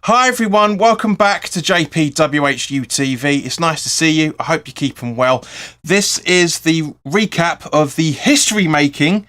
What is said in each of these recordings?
Hi everyone, welcome back to WHU TV. It's nice to see you. I hope you're keeping well. This is the recap of the history-making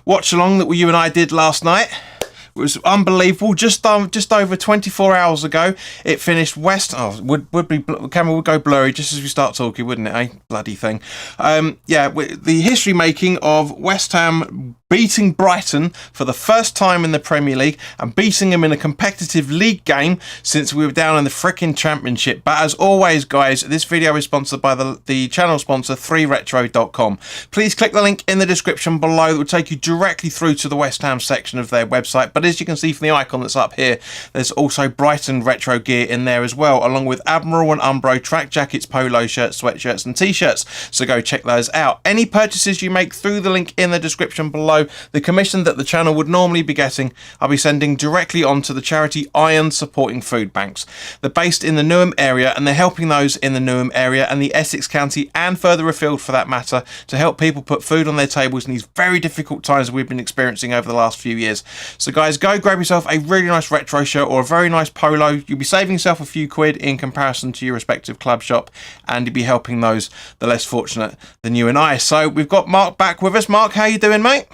watch-along that you and I did last night. It was unbelievable. Just over 24 hours ago, it finished camera would go blurry just as we start talking, wouldn't it? Eh? Bloody thing. The history making of West Ham beating Brighton for the first time in the Premier League and beating them in a competitive league game since we were down in the frickin' Championship. But as always, guys, this video is sponsored by the channel sponsor 3retro.com. Please click the link in the description below that will take you directly through to the West Ham section of their website. But as you can see from the icon that's up here, there's also Brighton retro gear in there as well, along with Admiral and Umbro track jackets, polo shirts, sweatshirts and t-shirts. So go check those out. Any purchases you make through the link in the description below, the commission that the channel would normally be getting, I'll be sending directly on to the charity Iron Supporting Food Banks. They're based in the Newham area and they're helping those in the Newham area and the Essex County and further afield for that matter to help people put food on their tables in these very difficult times that we've been experiencing over the last few years. So guys, go grab yourself a really nice retro shirt or a very nice polo. You'll be saving yourself a few quid in comparison to your respective club shop and you'll be helping those the less fortunate than you and I. So we've got Mark back with us. Mark, how you doing, mate?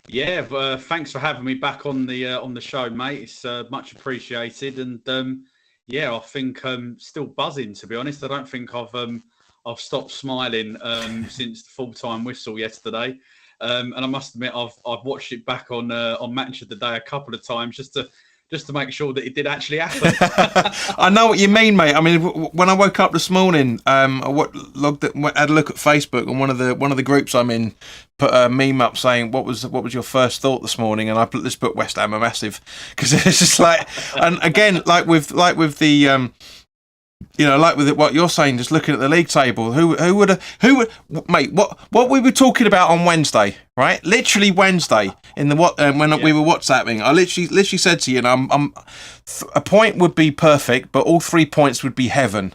Yeah, thanks for having me back on the show, mate. It's much appreciated, and I think I'm still buzzing. To be honest, I don't think I've stopped smiling since the full-time whistle yesterday, and I must admit I've watched it back on Match of the Day a couple of times just to make sure that it did actually happen. I know what you mean, mate. I mean, when I woke up this morning, I had a look at Facebook, and one of the groups I'm in put a meme up saying, "What was your first thought this morning?" And I put West Ham are massive because it's just like, and again, like with the. Like with what you're saying, just looking at the league table, who would, mate? What we were talking about on Wednesday, right? Literally Wednesday we were WhatsApping, I literally said to you, a point would be perfect, but all 3 points would be heaven.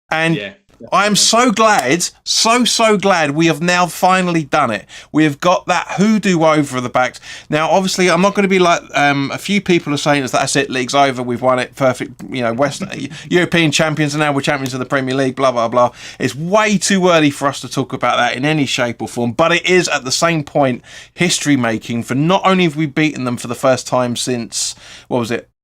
And yeah. I am so glad we have now finally done it. We have got that hoodoo over the backs. Now, obviously, I'm not going to be like a few people are saying that's it, league's over, we've won it, perfect, European champions, and now we're champions of the Premier League, blah, blah, blah. It's way too early for us to talk about that in any shape or form, but it is at the same point history making for not only have we beaten them for the first time since,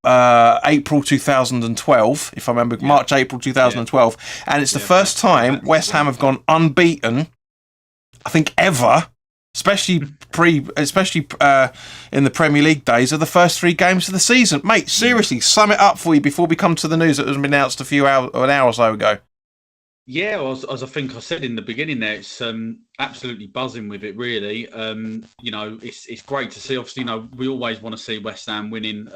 April 2012, if I remember, March, April 2012, and it's the first time West Ham have gone unbeaten, I think, ever, especially in the Premier League days of the first 3 games of the season. Mate, seriously, sum it up for you before we come to the news that was announced an hour or so ago. Yeah, as I think I said in the beginning there, it's absolutely buzzing with it, really. It's great to see. Obviously, we always want to see West Ham winning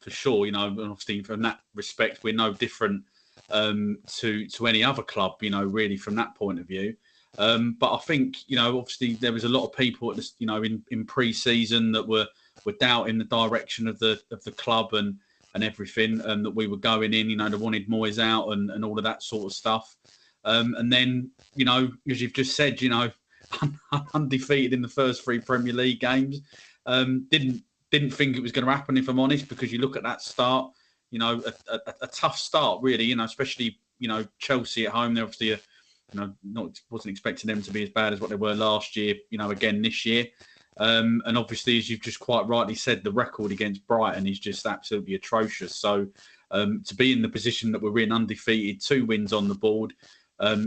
for sure, and obviously from that respect, we're no different to any other club, really from that point of view. But I think, obviously there was a lot of people at this, in pre-season that were doubting the direction of the club and everything, that we were going in, they wanted Moyes out and all of that sort of stuff. And then, as you've just said, undefeated in the first 3 Premier League games. Didn't think it was going to happen, if I'm honest, because you look at that start, a tough start, really, especially, Chelsea at home. They're obviously, wasn't expecting them to be as bad as what they were last year, again this year. And obviously, as you've just quite rightly said, the record against Brighton is just absolutely atrocious. So to be in the position that we're in, undefeated, 2 wins on the board,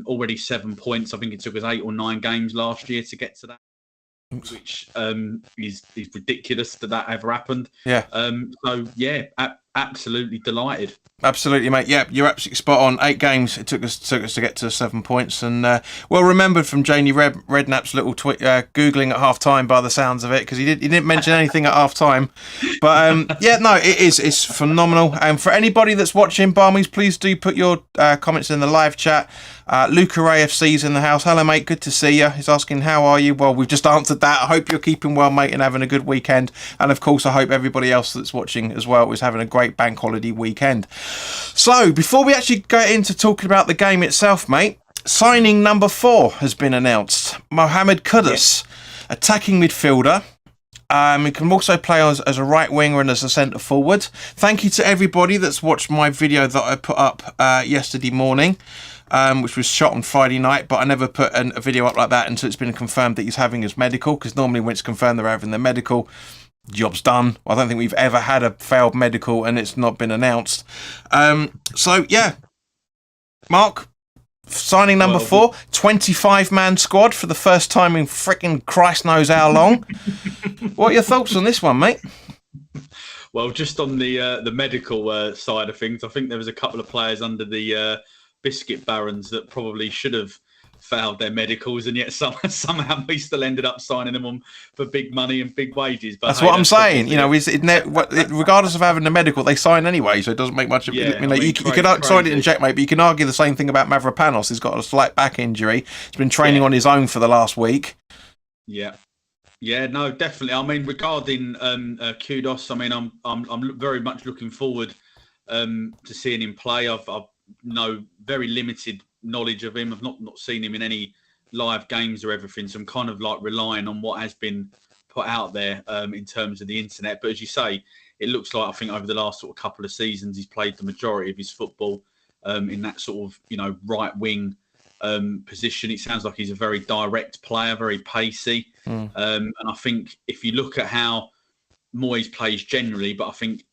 already 7 points. I think it took us 8 or 9 games last year to get to that, which is ridiculous that ever happened. Yeah. Absolutely delighted. Absolutely, mate. Yeah, you're absolutely spot on. 8 games it took us to get to 7 points, and well remembered from Jamie Redknapp's little googling at half time by the sounds of it, because he didn't mention anything at half time. But it's phenomenal. And for anybody that's watching, Barmies, please do put your comments in the live chat. Luca AFC's in the house. Hello, mate. Good to see you. He's asking, how are you? Well, we've just answered that. I hope you're keeping well, mate, and having a good weekend. And of course, I hope everybody else that's watching as well is having a great bank holiday weekend. So, before we actually get into talking about the game itself, mate, signing number 4 has been announced. Mohamed Kudus, attacking midfielder. He can also play as a right winger and as a centre forward. Thank you to everybody that's watched my video that I put up yesterday morning, which was shot on Friday night, but I never put a video up like that until it's been confirmed that he's having his medical, because normally when it's confirmed they're having their medical, job's done. I don't think we've ever had a failed medical and it's not been announced. So, yeah. Mark, signing number 4, 25-man squad for the first time in frickin' Christ knows how long. What are your thoughts on this one, mate? Well, just on the medical side of things, I think there was a couple of players under the biscuit barons that probably should have failed their medicals, and yet somehow we still ended up signing them on for big money and big wages. But that's what I'm saying. You know, regardless of having the medical, they sign anyway, so it doesn't make much. You could sign it in checkmate, but you can argue the same thing about Mavropanos. He's got a slight back injury. He's been training on his own for the last week. Yeah, no, definitely. I mean, regarding Kudos, I mean, I'm very much looking forward to seeing him play. I've no very limited knowledge of him. I've not seen him in any live games or everything, so I'm kind of like relying on what has been put out there in terms of the internet. But as you say, it looks like, I think over the last sort of couple of seasons, he's played the majority of his football in that sort of, you know, right wing position. It sounds like he's a very direct player, very pacey. And I think if you look at how Moyes plays generally, but I think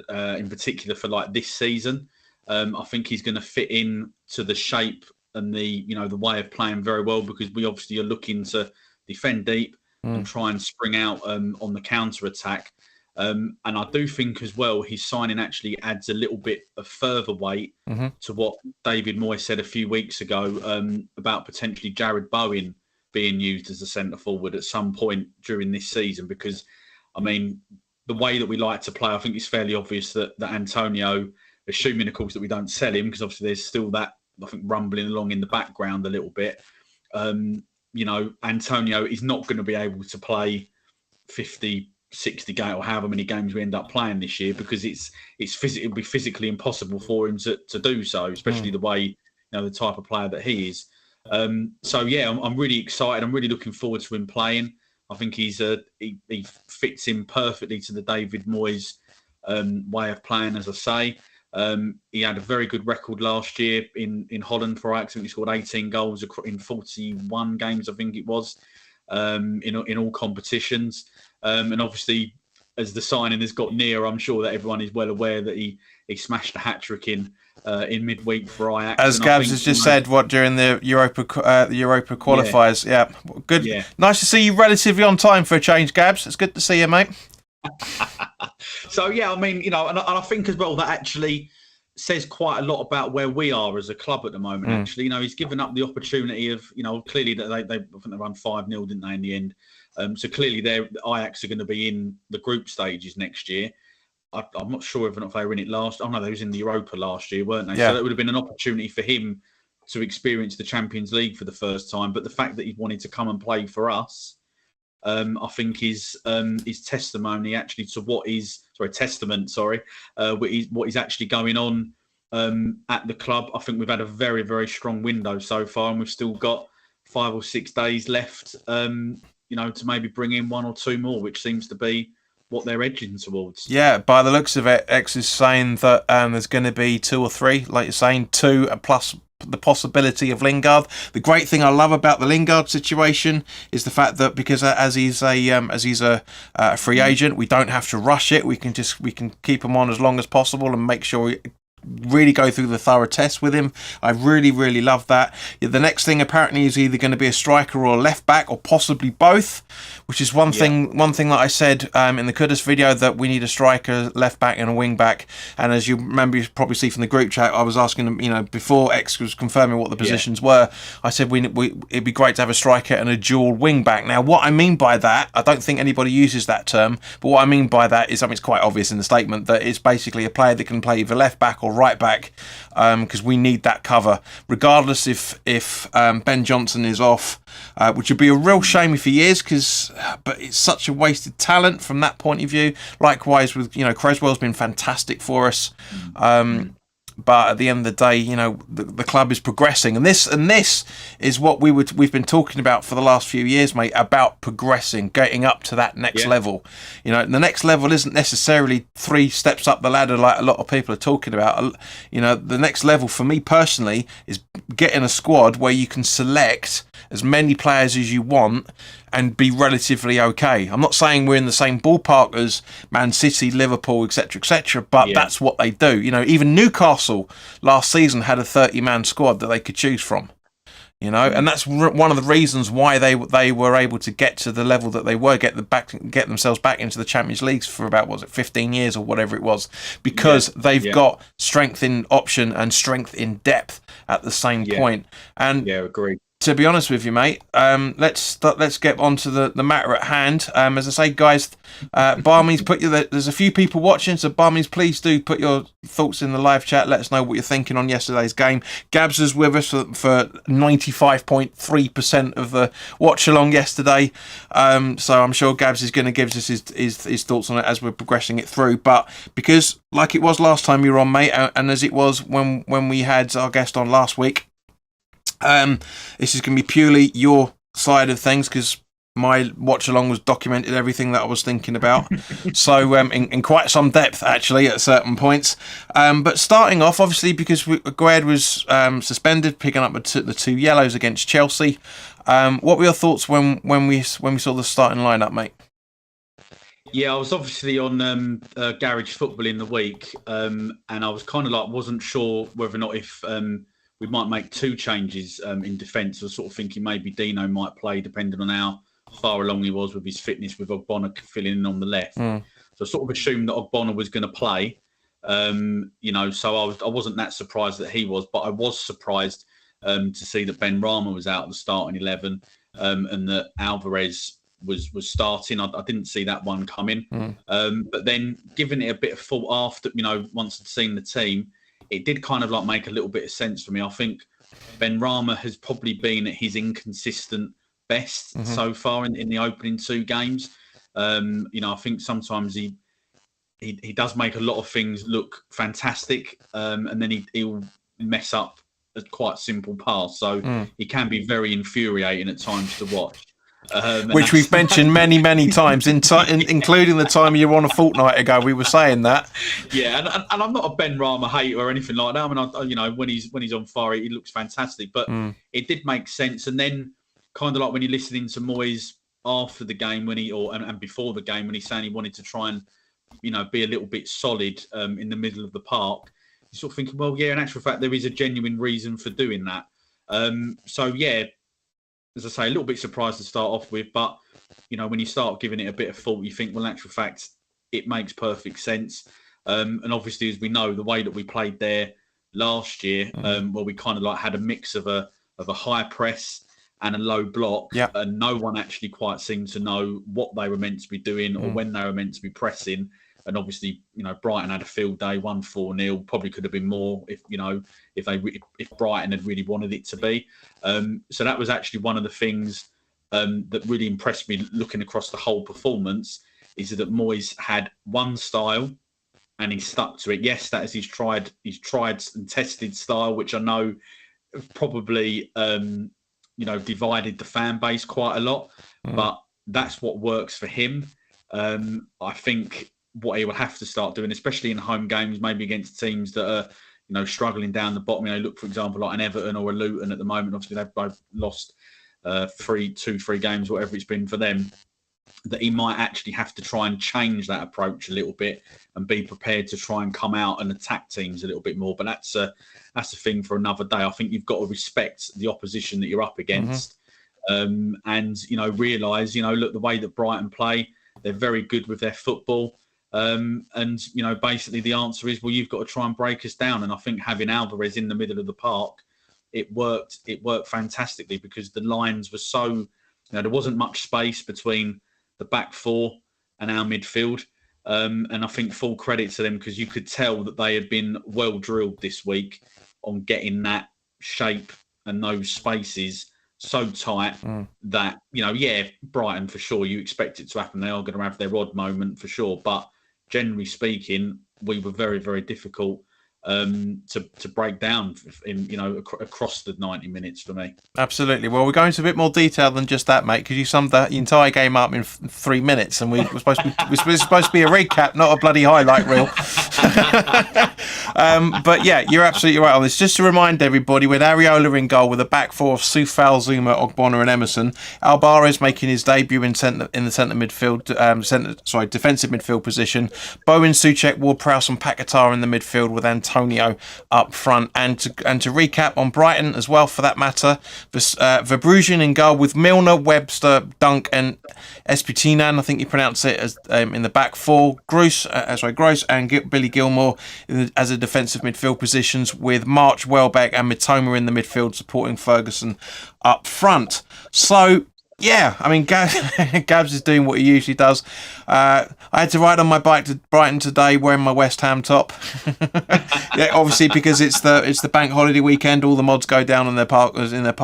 in particular for like this season, I think he's going to fit in to the shape and the way of playing very well, because we obviously are looking to defend deep and try and spring out on the counter attack. And I do think as well his signing actually adds a little bit of further weight to what David Moyes said a few weeks ago about potentially Jared Bowen being used as a centre forward at some point during this season. Because, I mean, the way that we like to play, I think it's fairly obvious that Antonio, assuming, of course, that we don't sell him, because obviously there's still that, I think, rumbling along in the background a little bit. Antonio is not going to be able to play 50, 60 games or however many games we end up playing this year, because it'll be physically impossible for him to do so, especially the way, the type of player that he is. So yeah, I'm really excited. I'm really looking forward to him playing. I think he fits in perfectly to the David Moyes way of playing, as I say. He had a very good record last year in Holland for Ajax. I think he scored 18 goals in 41 games, I think it was, in all competitions. And obviously, as the signing has got near, I'm sure that everyone is well aware that he smashed a hat-trick in midweek for Ajax. As Gabs has just said, during the Europa qualifiers. Yeah. Good. Yeah. Nice to see you relatively on time for a change, Gabs. It's good to see you, mate. So yeah, I mean, and I think as well that actually says quite a lot about where we are as a club at the moment. Actually, he's given up the opportunity of, clearly that I think they run 5-0, didn't they, in the end? So clearly, Ajax are going to be in the group stages next year. I'm not sure if they were in it last. Oh no, they was in the Europa last year, weren't they? Yeah. So that would have been an opportunity for him to experience the Champions League for the first time. But the fact that he wanted to come and play for us, I think is testimony actually to what is actually going on at the club. I think we've had a very, very strong window so far, and we've still got 5 or 6 days left. To maybe bring in 1 or 2 more, which seems to be what they're edging towards. Yeah, by the looks of it, X is saying that there's going to be 2 or 3, like you're saying, 2 plus the possibility of Lingard. The great thing I love about the Lingard situation is the fact that because as he's a free agent, we don't have to rush it. We can keep him on as long as possible and make sure we really go through the thorough test with him. I really, really love that. Yeah, the next thing apparently is either going to be a striker or a left back, or possibly both, which is one thing that I said in the Kudus video, that we need a striker, left back and a wing back. And as you remember, you probably see from the group chat, I was asking him, before X was confirming what the positions were, I said it'd be great to have a striker and a dual wing back. Now, what I mean by that, I don't think anybody uses that term, but what I mean by that is, it's quite obvious in the statement, that it's basically a player that can play either left back or right back, because we need that cover, regardless if Ben Johnson is off, which would be a real shame if he is, but it's such a wasted talent from that point of view. Likewise with, Creswell's been fantastic for us. but at the end of the day, you know, the club is progressing, and this is what we've been talking about for the last few years, mate, about progressing, getting up to that next level. You know, the next level isn't necessarily 3 steps up the ladder like a lot of people are talking about. You know, the next level for me personally is getting a squad where you can select as many players as you want and be relatively okay. I'm not saying we're in the same ballpark as Man City, Liverpool, etc., but that's what they do. You know, even Newcastle last season had a 30-man squad that they could choose from. You know, and that's one of the reasons why they were able to get to the level that they were, get themselves back into the Champions Leagues for about 15 years or whatever it was, because they've got strength in option and strength in depth at the same point. And agreed. To be honest with you, mate, let's get on to the matter at hand. As I say, guys, Barmies, there's a few people watching, so Barmies, please do put your thoughts in the live chat. Let us know what you're thinking on yesterday's game. Gabs was with us for 95.3% of the watch along yesterday, so I'm sure Gabs is going to give us his thoughts on it as we're progressing it through. But because, like it was last time you were on, mate, and as it was when we had our guest on last week, this is going to be purely your side of things, because my watch along was documented everything that I was thinking about. So in quite some depth, actually, at certain points. But starting off, obviously, because Gued was suspended, picking up the 2 yellows against Chelsea. What were your thoughts when we saw the starting lineup, mate? Yeah, I was obviously on Garage Football in the week, and I was kind of like, wasn't sure whether or not if we might make 2 changes in defence. I was sort of thinking maybe Dino might play, depending on how far along he was with his fitness, with Ogbonna filling in on the left. So I sort of assumed that Ogbonna was going to play, you know, so I wasn't that surprised that he was, but I was surprised to see that Ben Rama was out at the starting 11, and that Alvarez was starting. I didn't see that one coming. But then giving it a bit of thought after, you know, once I'd seen the team, it did kind of like make a little bit of sense for me. I think Ben Rama has probably been at his inconsistent best so far in the opening 2 games. You know, I think sometimes he does make a lot of things look fantastic, and then he'll mess up a quite simple pass. So he can be very infuriating at times to watch. Which we've mentioned many times, including the time you were on a fortnight ago. We were saying that. Yeah, and I'm not a Ben Rama hater or anything like that. I mean, you know, when he's on fire, he looks fantastic. But it did make sense. And then, kind of like when you're listening to Moyes after the game, and before the game, when he's saying he wanted to try and, you know, be a little bit solid in the middle of the park, you're sort of thinking, well, yeah, in actual fact, there is a genuine reason for doing that. So yeah. As I say, a little bit surprised to start off with, but, you know, when you start giving it a bit of thought, you think, well, in actual fact, it makes perfect sense. And obviously, as we know, the way that we played there last year, where we kind of like had a mix of a high press and a low block, and no one actually quite seemed to know what they were meant to be doing or when they were meant to be pressing. And obviously, you know, Brighton had a field day, 1-4-0. Probably could have been more if Brighton had really wanted it to be. So that was actually one of the things that really impressed me looking across the whole performance, is that Moyes had one style and he stuck to it. Yes, that is his tried and tested style, which I know probably divided the fan base quite a lot, but that's what works for him. I think what he will have to start doing, especially in home games, maybe against teams that are, you know, struggling down the bottom. You know, look, for example, like an Everton or a Luton at the moment. Obviously, they've both lost 3 games, whatever it's been for them. That he might actually have to try and change that approach a little bit and be prepared to try and come out and attack teams a little bit more. But that's a thing for another day. I think you've got to respect the opposition that you're up against, and, you know, realise, you know, look, the way that Brighton play, they're very good with their football. And, you know, basically the answer is, well, you've got to try and break us down. And I think having Alvarez in the middle of the park, it worked fantastically, because the lines were so, you know, there wasn't much space between the back 4 and our midfield. And I think full credit to them, because you could tell that they had been well drilled this week on getting that shape and those spaces so tight that, you know, yeah, Brighton for sure, you expect it to happen. They are going to have their odd moment for sure. But generally speaking, we were very, very difficult to break down in across the 90 minutes for me. Absolutely. Well, we're going into a bit more detail than just that, mate, because you summed the entire game up in 3 minutes, and we're supposed to be a recap, not a bloody highlight reel. But yeah, you're absolutely right on this. Just to remind everybody, with Areola in goal, with a back four of Soufal, Zuma, Ogbonna, and Emerson, Alvarez making his debut in the centre midfield, defensive midfield position. Bowen, Souček, Ward-Prowse, and Paquetá in the midfield, with Antonio up front. And to recap on Brighton as well, for that matter, Verbruggen in goal, with Milner, Webster, Dunk, and Espitinan, I think you pronounce it, as in the back four. Gross and Billy Gilmore as a defensive midfield positions, with March, Welbeck, and Mitoma in the midfield supporting Ferguson up front. So yeah, I mean, Gabs is doing what he usually does. I had to ride on my bike to Brighton today wearing my West Ham top. Yeah, obviously because it's the bank holiday weekend. All the mods go down in their parkers and their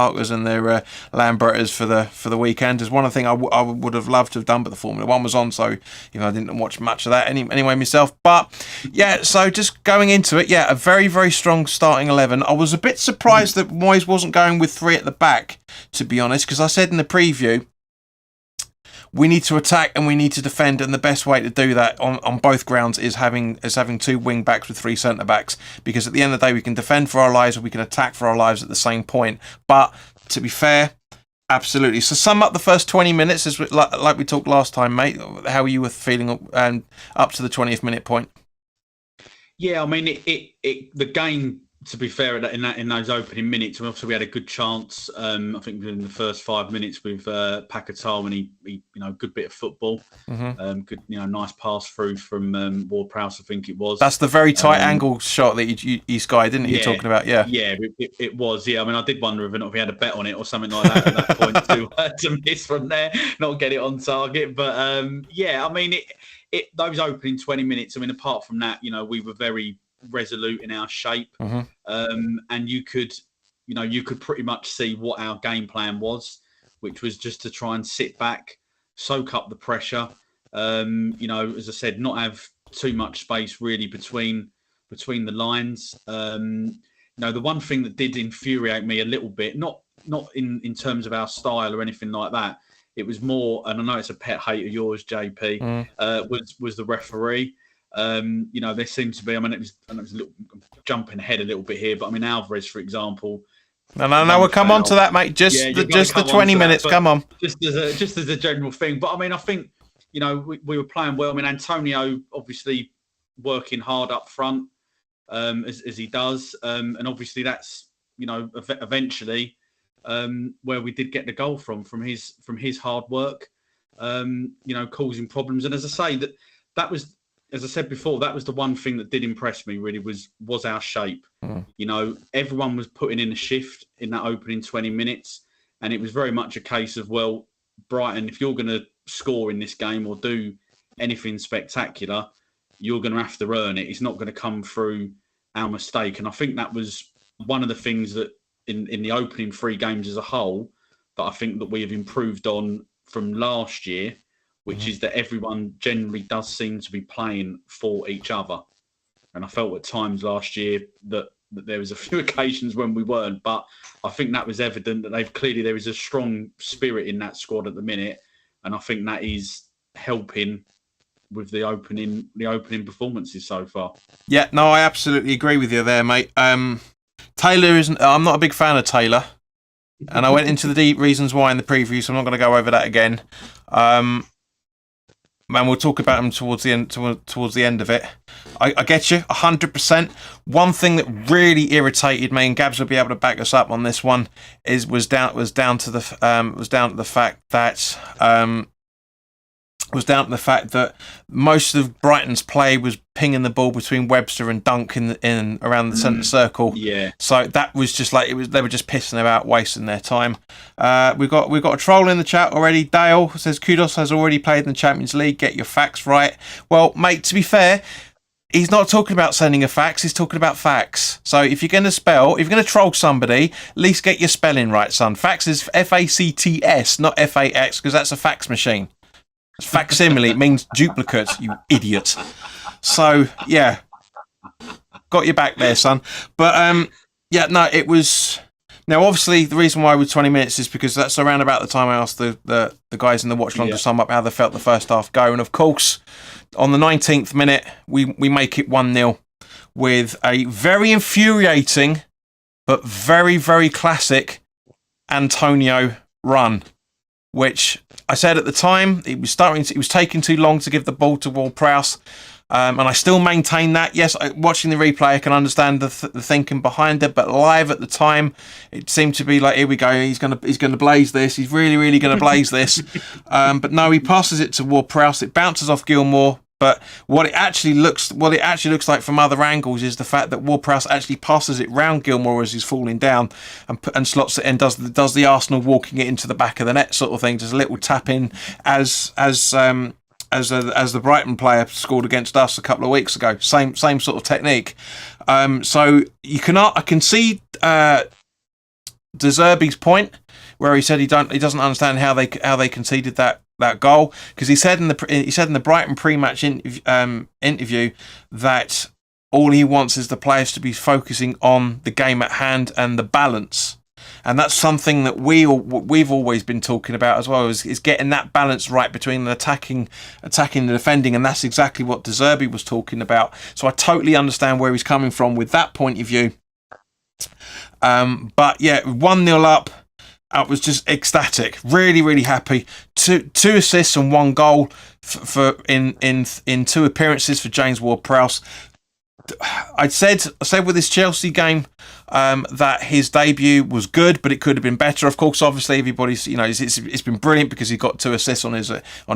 Lambrettas for the weekend. There's one thing I would have loved to have done, but the Formula One was on, so I didn't watch much of that anyway myself. But yeah, so just going into it, yeah, a very, very strong starting 11. I was a bit surprised that Moyes wasn't going with 3 at the back, to be honest, because I said in the preview, we need to attack and we need to defend, and the best way to do that on both grounds is having 2 wing backs with 3 centre backs, because at the end of the day we can defend for our lives or we can attack for our lives at the same point. But to be fair, absolutely. So sum up the first 20 minutes as like we talked last time, mate. How you were feeling up to the 20th minute point? Yeah, I mean the game, to be fair, in those opening minutes, obviously we had a good chance. I think in the first 5 minutes with Paquetá, when he good bit of football, good, nice pass through from Ward-Prowse, I think it was. That's the very tight angle shot that he skied, didn't he? You're talking about, yeah. Yeah, it was. Yeah, I mean, I did wonder if he had a bet on it or something like that at that point to miss from there, not get it on target. But yeah, I mean, those opening 20 minutes. I mean, apart from that, we were very resolute in our shape, and you could pretty much see what our game plan was, which was just to try and sit back, soak up the pressure, as I said, not have too much space really between the lines. The one thing that did infuriate me a little bit, not in terms of our style or anything like that, it was more, and I know it's a pet hate of yours, JP, was the referee. There seems to be, I mean, it was a little jumping ahead a little bit here, but I mean, Alvarez, for example. No, we'll come on to that, mate. Just the 20 minutes. Come on. Just as a general thing. But I mean, I think, we were playing well. I mean, Antonio obviously working hard up front, as he does. And obviously that's, eventually, where we did get the goal from his hard work, causing problems. And as I say, that was, as I said before, that was the one thing that did impress me really was our shape. Everyone was putting in a shift in that opening 20 minutes. And it was very much a case of, well, Brighton, if you're going to score in this game or do anything spectacular, you're going to have to earn it. It's not going to come through our mistake. And I think that was one of the things that in the opening 3 games as a whole, that I think that we have improved on from last year, which is that everyone generally does seem to be playing for each other. And I felt at times last year that there was a few occasions when we weren't, but I think that was evident that there is a strong spirit in that squad at the minute. And I think that is helping with the opening performances so far. Yeah, no, I absolutely agree with you there, mate. Taylor isn't, I'm not a big fan of Taylor. And I went into the deep reasons why in the preview, so I'm not going to go over that again. And we'll talk about them towards the end of it. I get you 100%. One thing that really irritated me, and Gabs will be able to back us up on this one, was down to the fact that most of Brighton's play was pinging the ball between Webster and Dunk in around the centre circle. Yeah. So that was just like they were just pissing about, wasting their time. We've got a troll in the chat already. Dale says Kudos has already played in the Champions League. Get your facts right. Well, mate, to be fair, he's not talking about sending a fax. He's talking about facts. So if you're going to troll somebody, at least get your spelling right, son. Fax is FACTS, not FAX, because that's a fax machine. Facsimile means duplicate, you idiot. So, yeah. got your back there, son. But yeah, no, it was. Now, obviously, the reason why it was 20 minutes is because that's around about the time I asked the guys in the watch along to sum up how they felt the first half go. And of course, on the 19th minute, we make it 1-0 with a very infuriating but very, very classic Antonio run, which I said at the time it was taking too long to give the ball to Ward-Prowse. And I still maintain that. Yes, watching the replay, I can understand the thinking behind it, but live at the time, it seemed to be like, here we go, he's gonna blaze this. He's really, really gonna blaze this. But no, he passes it to Ward-Prowse. It bounces off Gilmour. But what it actually looks like from other angles is the fact that Ward-Prowse actually passes it round Gilmour as he's falling down and slots it in, does the Arsenal walking it into the back of the net sort of thing, just a little tap in as the Brighton player scored against us a couple of weeks ago. Same sort of technique. So I can see De Zerbi's point where he said he doesn't understand how they conceded that goal, because he said in the Brighton pre-match interview that all he wants is the players to be focusing on the game at hand and the balance. And that's something that we've always been talking about as well, is getting that balance right between the attacking and defending, and that's exactly what De Zerbi was talking about. So I totally understand where he's coming from with that point of view. But yeah, 1-0 up, I was just ecstatic, really, really happy. Two assists and 1 goal for in 2 appearances for James Ward-Prowse. I said with this Chelsea game that his debut was good, but it could have been better. Of course, obviously, everybody's it's been brilliant because he got 2 assists on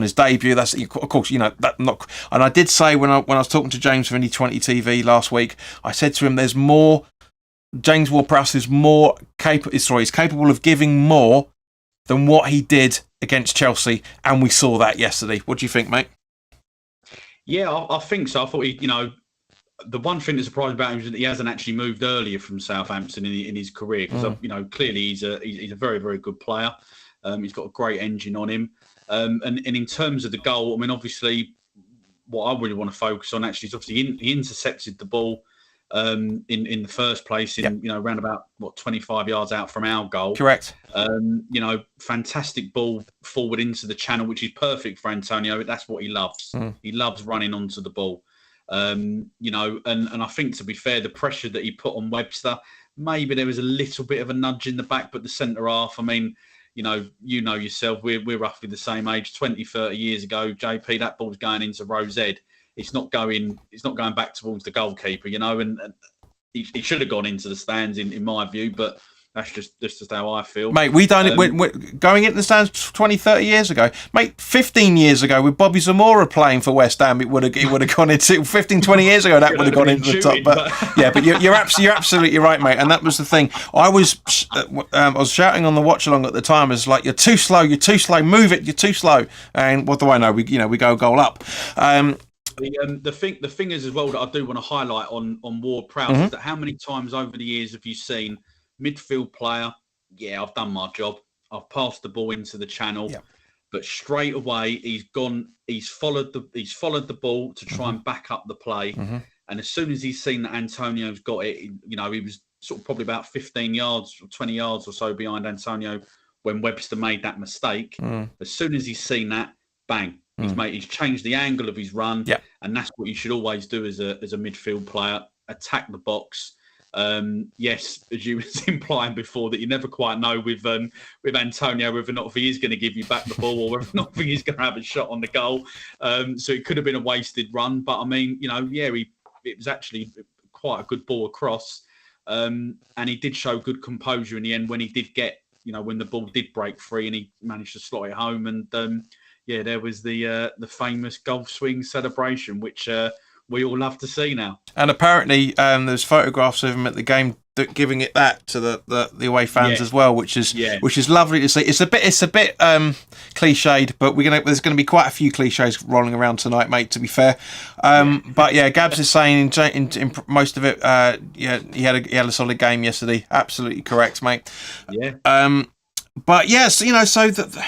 his debut. That's, of course, that not. And I did say when I was talking to James from Indie 20 TV last week, I said to him, "There's more. James Ward-Prowse is more he's capable of giving more than what he did against Chelsea, and we saw that yesterday." What do you think, mate? Yeah, I think so. I thought the one thing that surprised about him is that he hasn't actually moved earlier from Southampton in his career, because clearly he's a very, very good player. He's got a great engine on him, and in terms of the goal, I mean, obviously, what I really want to focus on actually is obviously he intercepted the ball in the first place around about 25 yards out from our goal. Correct. Fantastic ball forward into the channel, which is perfect for Antonio. That's what he loves. He loves running onto the ball. And I think, to be fair, the pressure that he put on Webster, maybe there was a little bit of a nudge in the back, but the centre half, I mean, you know yourself, we're roughly the same age. 20, 30 years ago, JP, that ball's going into row Z. It's not going back towards the goalkeeper, and he should have gone into the stands in my view, but that's just how I feel. Mate, we done it. We're going into the stands 20, 30 years ago. Mate, 15 years ago with Bobby Zamora playing for West Ham, it would have gone into 15, 20 years ago. That would have gone into the top. But you're absolutely right, mate. And that was the thing. I was shouting on the watch along at the time, as like, you're too slow, move it, you're too slow. And what do I know? We go goal up. The thing is as well that I do want to highlight on Ward-Prowse is that how many times over the years have you seen midfield player, I've done my job, I've passed the ball into the channel, but straight away he's followed the ball to try and back up the play, and as soon as he's seen that Antonio's got it, he was sort of probably about 15 yards or 20 yards or so behind Antonio when Webster made that mistake. As soon as he's seen that, bang, he's changed the angle of his run, and that's what you should always do as a midfield player: attack the box. Yes, as you was implying before, that you never quite know with Antonio whether or not he is going to give you back the ball or whether or not he is going to have a shot on the goal. So it could have been a wasted run, but I mean, it was actually quite a good ball across, and he did show good composure in the end when he did get, when the ball did break free and he managed to slot it home. And there was the famous golf swing celebration, which we all love to see now. And apparently there's photographs of him at the game giving it that to the away fans as well, which is lovely to see. It's a bit cliched, but there's going to be quite a few cliches rolling around tonight, mate, to be fair. But yeah, Gabs is saying in most of it, he had a solid game yesterday. Absolutely correct, mate. Yeah. But yes, so that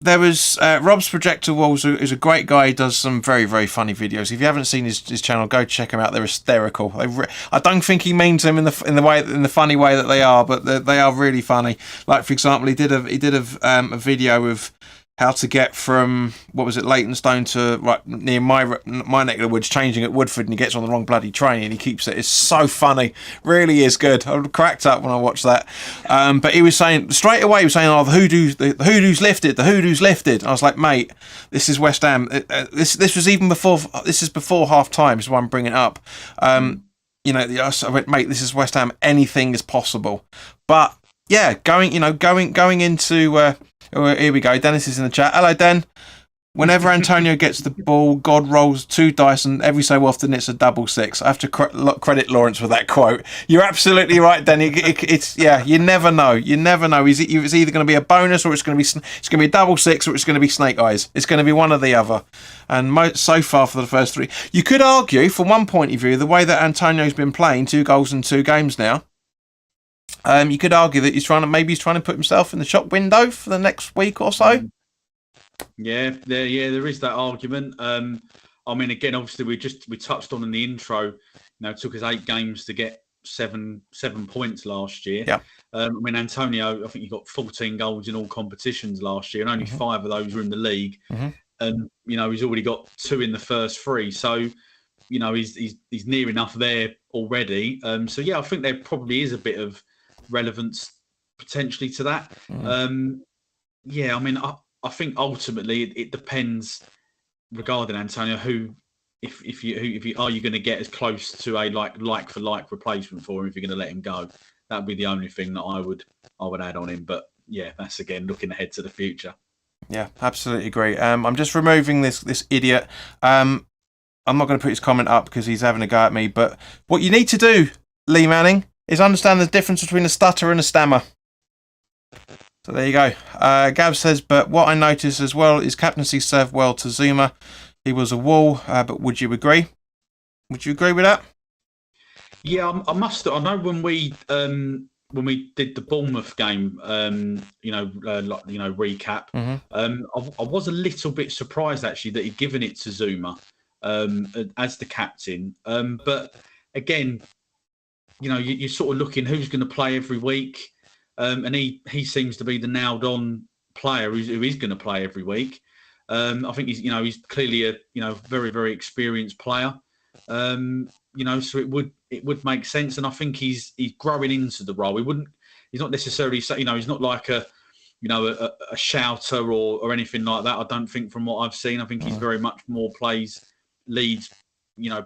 there was Rob's Projector Walls is a great guy. He does some very, very funny videos. If you haven't seen his channel, go check him out. They're hysterical. I don't think he means them in the funny way that they are, but they are really funny. Like, for example, he did a video of how to get from, what was it, Leytonstone to right near my neck of the woods, changing at Woodford, and he gets on the wrong bloody train and he keeps it. It's so funny, really is good. I cracked up when I watched that. But he was saying straight away, "Oh, the hoodoo's lifted. The hoodoo's lifted." I was like, "Mate, this is West Ham. This was even before. This is before half time. Is why I'm bringing it up. I went, mate, this is West Ham. Anything is possible." But yeah, going into. Oh, here we go. Dennis is in the chat. Hello, Den. Whenever Antonio gets the ball, God rolls 2 dice, and every so often it's a double 6. I have to credit Lawrence for that quote. You're absolutely right, Den. You never know. You never know. It's either going to be a bonus, or it's going to be a double 6, or it's going to be snake eyes. It's going to be one or the other. And so far for the first 3, you could argue, from one point of view, the way that Antonio's been playing, 2 goals in 2 games now. You could argue that he's trying to put himself in the shop window for the next week or so. Yeah, there is that argument. I mean, again, obviously, we touched on in the intro. It took us 8 games to get seven points last year. Yeah. I mean, Antonio, I think he got 14 goals in all competitions last year, and only 5 of those were in the league. And he's already got 2 in the first 3. So, he's near enough there already. So yeah, I think there probably is a bit of relevance potentially to that. Yeah, I mean, I think ultimately it depends regarding Antonio if you are you going to get as close to a like for like replacement for him if you're going to let him go. That'd be the only thing that I would add on him. But yeah, that's again looking ahead to the future. Yeah, absolutely agree. I'm just removing this idiot. I'm not going to put his comment up because he's having a go at me. But what you need to do, Lee Manning, is understand the difference between a stutter and a stammer. So there you go. Gab says, but what I noticed as well is captaincy served well to Zuma. He was a wall, but would you agree? Would you agree with that? Yeah, I must. I know when we did the Bournemouth game, recap. I was a little bit surprised actually that he'd given it to Zuma as the captain. But again, you're sort of looking who's going to play every week, and he seems to be the nailed-on player who is going to play every week. I think he's clearly a very, very experienced player. So it would make sense, and I think he's growing into the role. He's not necessarily he's not like a shouter or anything like that. I don't think from what I've seen. I think he's very much more leads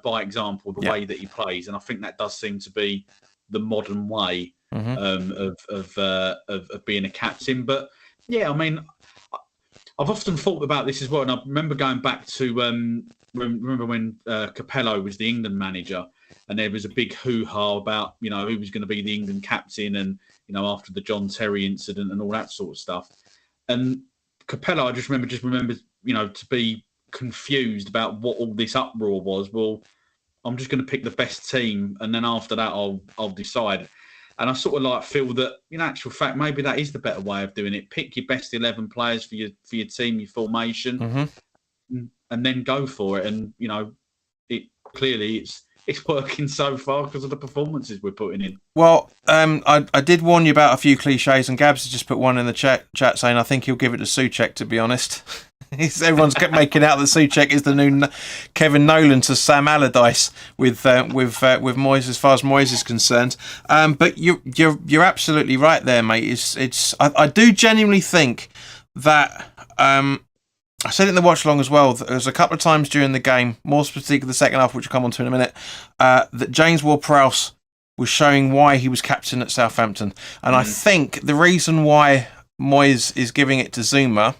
by example, the way that he plays, and I think that does seem to be the modern way of being a captain. But yeah, I mean, I've often thought about this as well, and I remember going back to remember when Capello was the England manager, and there was a big hoo-ha about who was going to be the England captain, and after the John Terry incident and all that sort of stuff. And Capello, I just remember to be confused about what all this uproar was. Well, I'm just going to pick the best team, and then after that I'll decide. And I sort of feel that in actual fact maybe that is the better way of doing it. Pick your best 11 players for your team, your formation, and then go for it. And it clearly it's working so far because of the performances we're putting in. Well, I did warn you about a few cliches, and Gabs has just put one in the chat saying I think he'll give it to Souček, to be honest. Everyone's making out that Souček is the new Kevin Nolan to Sam Allardyce with Moyes, as far as Moyes is concerned. But you're absolutely right there, mate. I do genuinely think that I said it in the watch along as well. There was a couple of times during the game, more specifically the second half, which we'll come on to in a minute, that James Ward-Prowse was showing why he was captain at Southampton. And I think the reason why Moyes is giving it to Zuma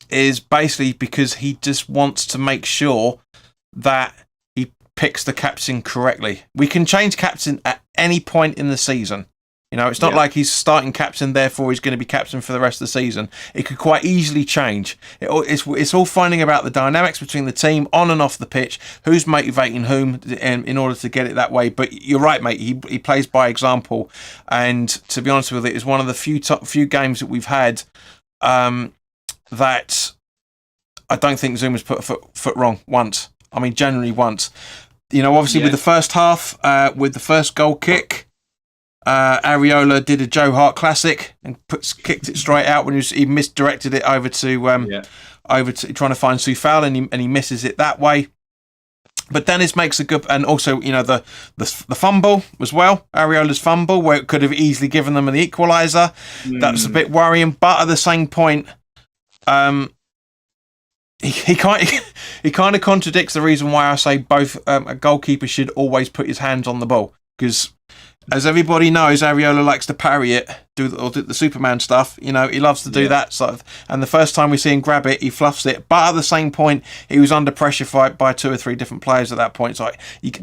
is basically because he just wants to make sure that he picks the captain correctly. We can change captain at any point in the season. It's not like he's starting captain, therefore he's going to be captain for the rest of the season. It could quite easily change. It's all finding about the dynamics between the team on and off the pitch, who's motivating whom in order to get it that way. But you're right, mate. He plays by example, and to be honest with it, it's one of the few games that we've had that I don't think Zuma's put a foot wrong once. I mean, generally once. You know, obviously with the first half, with the first goal kick, Areola did a Joe Hart classic and kicked it straight out when he misdirected it over to trying to find Soufal, and he misses it that way. But Dennis makes a good, and also, you know, the fumble as well, Areola's fumble, where it could have easily given them an equaliser. That's a bit worrying, but at the same point, he kind of contradicts the reason why I say both a goalkeeper should always put his hands on the ball, because as everybody knows, Areola likes to parry it, do the Superman stuff. You know, he loves to do that sort of. And the first time we see him grab it, he fluffs it. But at the same point, he was under pressure by 2 or 3 different players at that point. So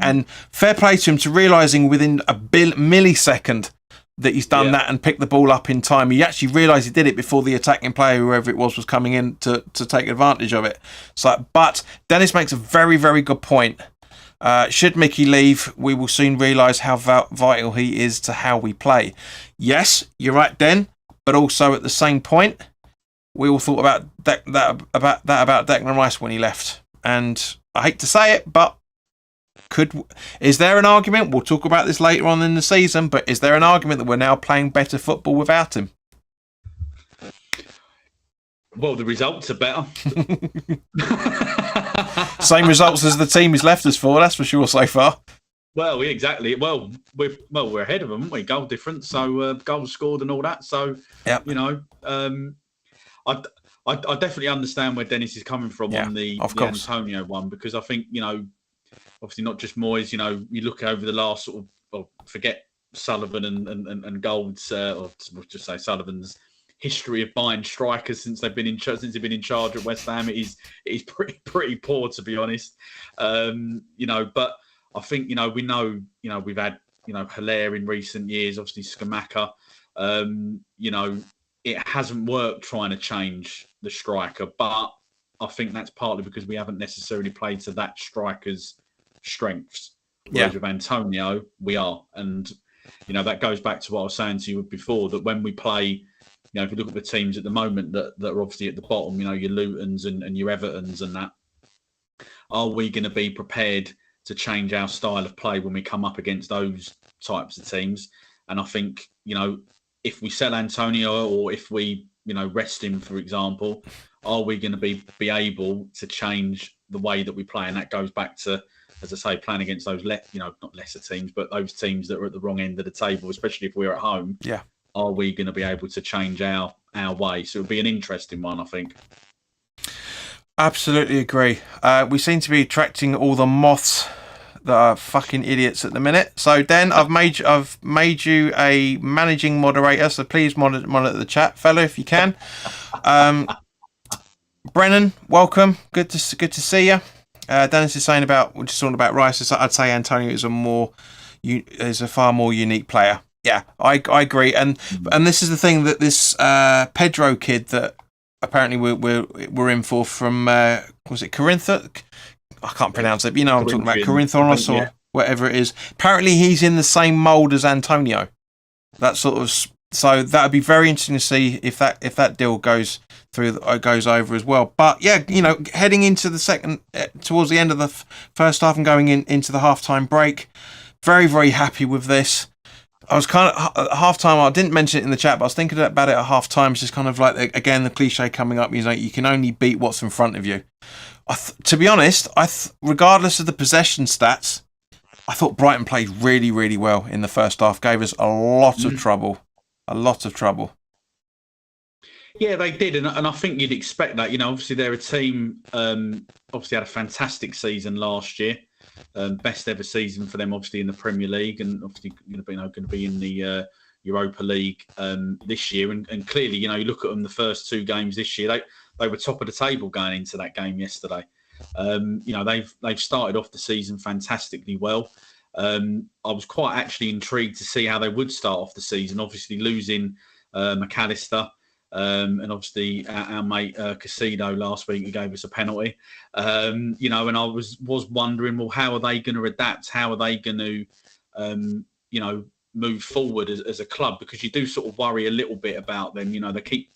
and fair play to him to realising within a millisecond that he's done that and picked the ball up in time. He actually realised he did it before the attacking player, whoever it was coming in to take advantage of it. So, but Dennis makes a very, very good point. Should Mickey leave, we will soon realise how vital he is to how we play. Yes, you're right, Den, but also at the same point, we all thought about that about Declan Rice when he left. And I hate to say it, but is there an argument? We'll talk about this later on in the season, but is there an argument that we're now playing better football without him? Well, the results are better. Same results as the team he's left us for, that's for sure so far. Well, exactly. Well, we're ahead of them, aren't we? Goal difference, so goals scored and all that. So, you know, I definitely understand where Dennis is coming from on the Antonio one, because I think, you know, obviously not just Moyes. You know, you look over the last sort of, forget Sullivan and Gold's, or we'll just say Sullivan's history of buying strikers since they've been in charge at West Ham. It is pretty poor, to be honest. You know, but I think, you know, we've had, you know, Hilaire in recent years, obviously Scamacca. You know, it hasn't worked trying to change the striker, but I think that's partly because we haven't necessarily played to that striker's strengths. Whereas with Antonio, we are. And, you know, that goes back to what I was saying to you before, that when we play, you know, if you look at the teams at the moment that are obviously at the bottom, you know, your Lutons and your Evertons and that, are we going to be prepared to change our style of play when we come up against those types of teams? And I think, you know, if we sell Antonio, or if we, you know, rest him, for example, are we going to be able to change the way that we play? And that goes back to, as I say, playing against those, you know, not lesser teams, but those teams that are at the wrong end of the table, especially if we're at home. Yeah. Are we going to be able to change our way? So it'll be an interesting one, I think. Absolutely agree. We seem to be attracting all the moths that are fucking idiots at the minute. So, Den, I've made you a managing moderator, so please monitor the chat, fella, if you can. Brennan, welcome. Good to see you. Dennis is saying we're just talking about Rice. I'd say Antonio is a far more unique player. Yeah, I agree, and this is the thing that this Pedro kid that apparently we're in for from was it Corinthians? I can't pronounce it. But you know, I'm talking about Corinthians or whatever it is. Apparently, he's in the same mould as Antonio. That sort of. So that would be very interesting to see if that deal goes over as well. But yeah, you know, heading into the second, towards the end of the first half and going into the halftime break, very, very happy with this. I was kind of at halftime. I didn't mention it in the chat, but I was thinking about it at halftime. It's just kind of like, again, the cliche coming up. You know, you can only beat what's in front of you. To be honest, regardless of the possession stats, I thought Brighton played really, really well in the first half. Gave us a lot of trouble. A lot of trouble. Yeah, they did, and I think you'd expect that. You know, obviously they're a team. Obviously had a fantastic season last year. Best ever season for them, obviously in the Premier League, and obviously going to be in the Europa League this year. And clearly, you know, you look at them, the first 2 games this year, they were top of the table going into that game yesterday. You know, they've started off the season fantastically well. I was quite actually intrigued to see how they would start off the season. Obviously losing McAllister. And obviously our mate Casido last week, who gave us a penalty. You know, and I was wondering, well, how are they going to adapt? How are they going to, you know, move forward as a club? Because you do sort of worry a little bit about them. You know, they keep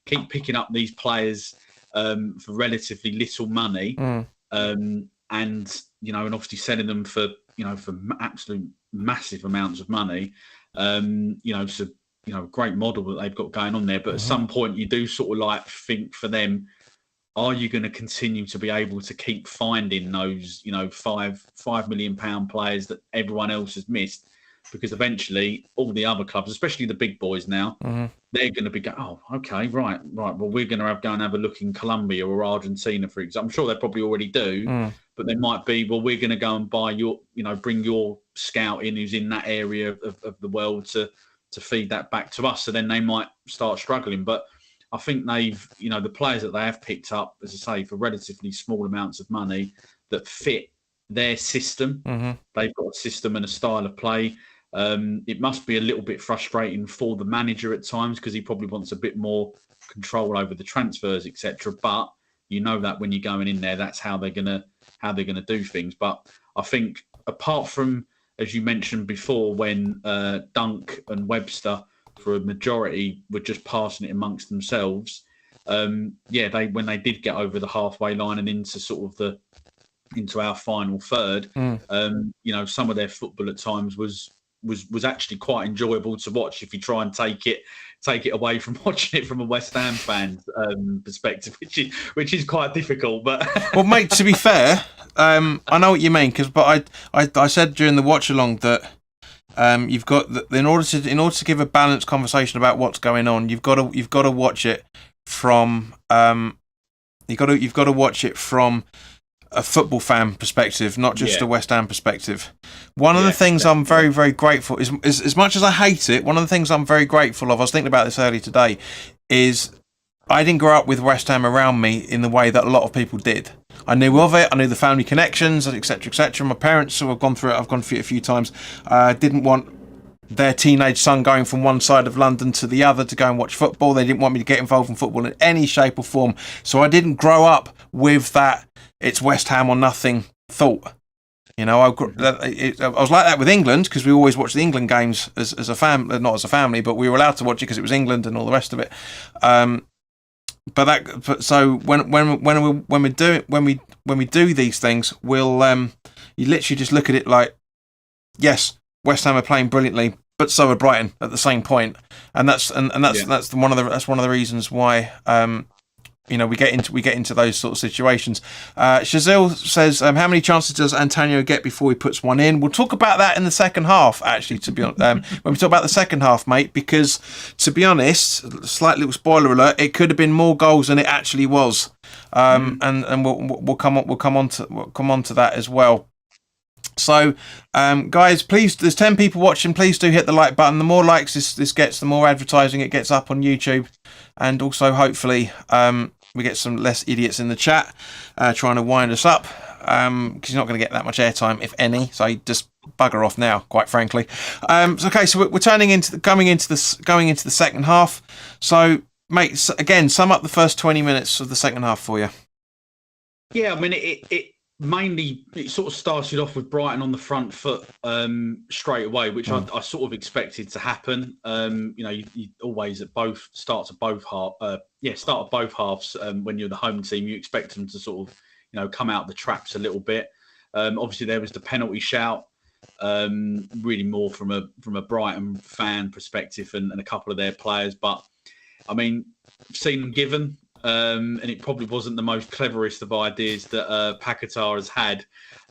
picking up these players for relatively little money, and and obviously selling them for absolute massive amounts of money. It's a great model that they've got going on there. But at some point, you do sort of like think for them, are you going to continue to be able to keep finding those, £5 million players that everyone else has missed? Because eventually all the other clubs, especially the big boys now, they're going to be going, oh, okay, right. Well, we're going to go and have a look in Colombia or Argentina, for example. I'm sure they probably already do, but they might be, well, we're going to go and buy bring your scout in who's in that area of the world to feed that back to us. So then they might start struggling. But I think they've, the players that they have picked up, as I say, for relatively small amounts of money that fit their system. They've got a system and a style of play. It must be a little bit frustrating for the manager at times because he probably wants a bit more control over the transfers, etc. But you know that when you're going in there, that's how they're gonna do things. But I think apart from, as you mentioned before, when Dunk and Webster for a majority were just passing it amongst themselves, when they did get over the halfway line and into sort of into our final third, some of their football at times was actually quite enjoyable to watch if you try and take it away from watching it from a West Ham fan perspective, which is quite difficult. But well, mate, to be fair, I know what you mean but I said during the watch along that you've got in order to give a balanced conversation about what's going on, you've got to watch it from you've got to watch it from a football fan perspective, not just a West Ham perspective. One of the things I'm very, very grateful is as much as I hate it, one of the things I'm very grateful of, I was thinking about this earlier today, is I didn't grow up with West Ham around me in the way that a lot of people did. I knew of it, I knew the family connections, etc., etc. My parents, who I've gone through it a few times, didn't want their teenage son going from one side of London to the other to go and watch football. They didn't want me to get involved in football in any shape or form. So I didn't grow up with that it's West Ham or nothing thought. I was like that with England because we always watched the England games as a family, not as a family, but we were allowed to watch it because it was England and all the rest of it. So when we do these things, we'll you literally just look at it like, yes, West Ham are playing brilliantly, but so are Brighton at the same point, and that's one of the reasons why we get into those sort of situations. Shazil says, how many chances does Antonio get before he puts one in? We'll talk about that in the second half, actually, to be honest, when we talk about the second half, mate, because to be honest, slight little spoiler alert, it could have been more goals than it actually was. And we'll come on to that as well. So, guys, please, there's 10 people watching. Please do hit the like button. The more likes this gets, the more advertising it gets up on YouTube. And also, hopefully, we get some less idiots in the chat trying to wind us up because you're not going to get that much airtime, if any. So just bugger off now, quite frankly. So we're coming into the second half. So, mate, again, sum up the first 20 minutes of the second half for you. Yeah, I mean, it mainly sort of started off with Brighton on the front foot straight away, which I sort of expected to happen. You always start at both halves. When you're the home team, you expect them to sort of come out the traps a little bit. Obviously, there was the penalty shout, really more from a Brighton fan perspective and a couple of their players. But I mean, I've seen them given. And it probably wasn't the most cleverest of ideas that Paquetá has had.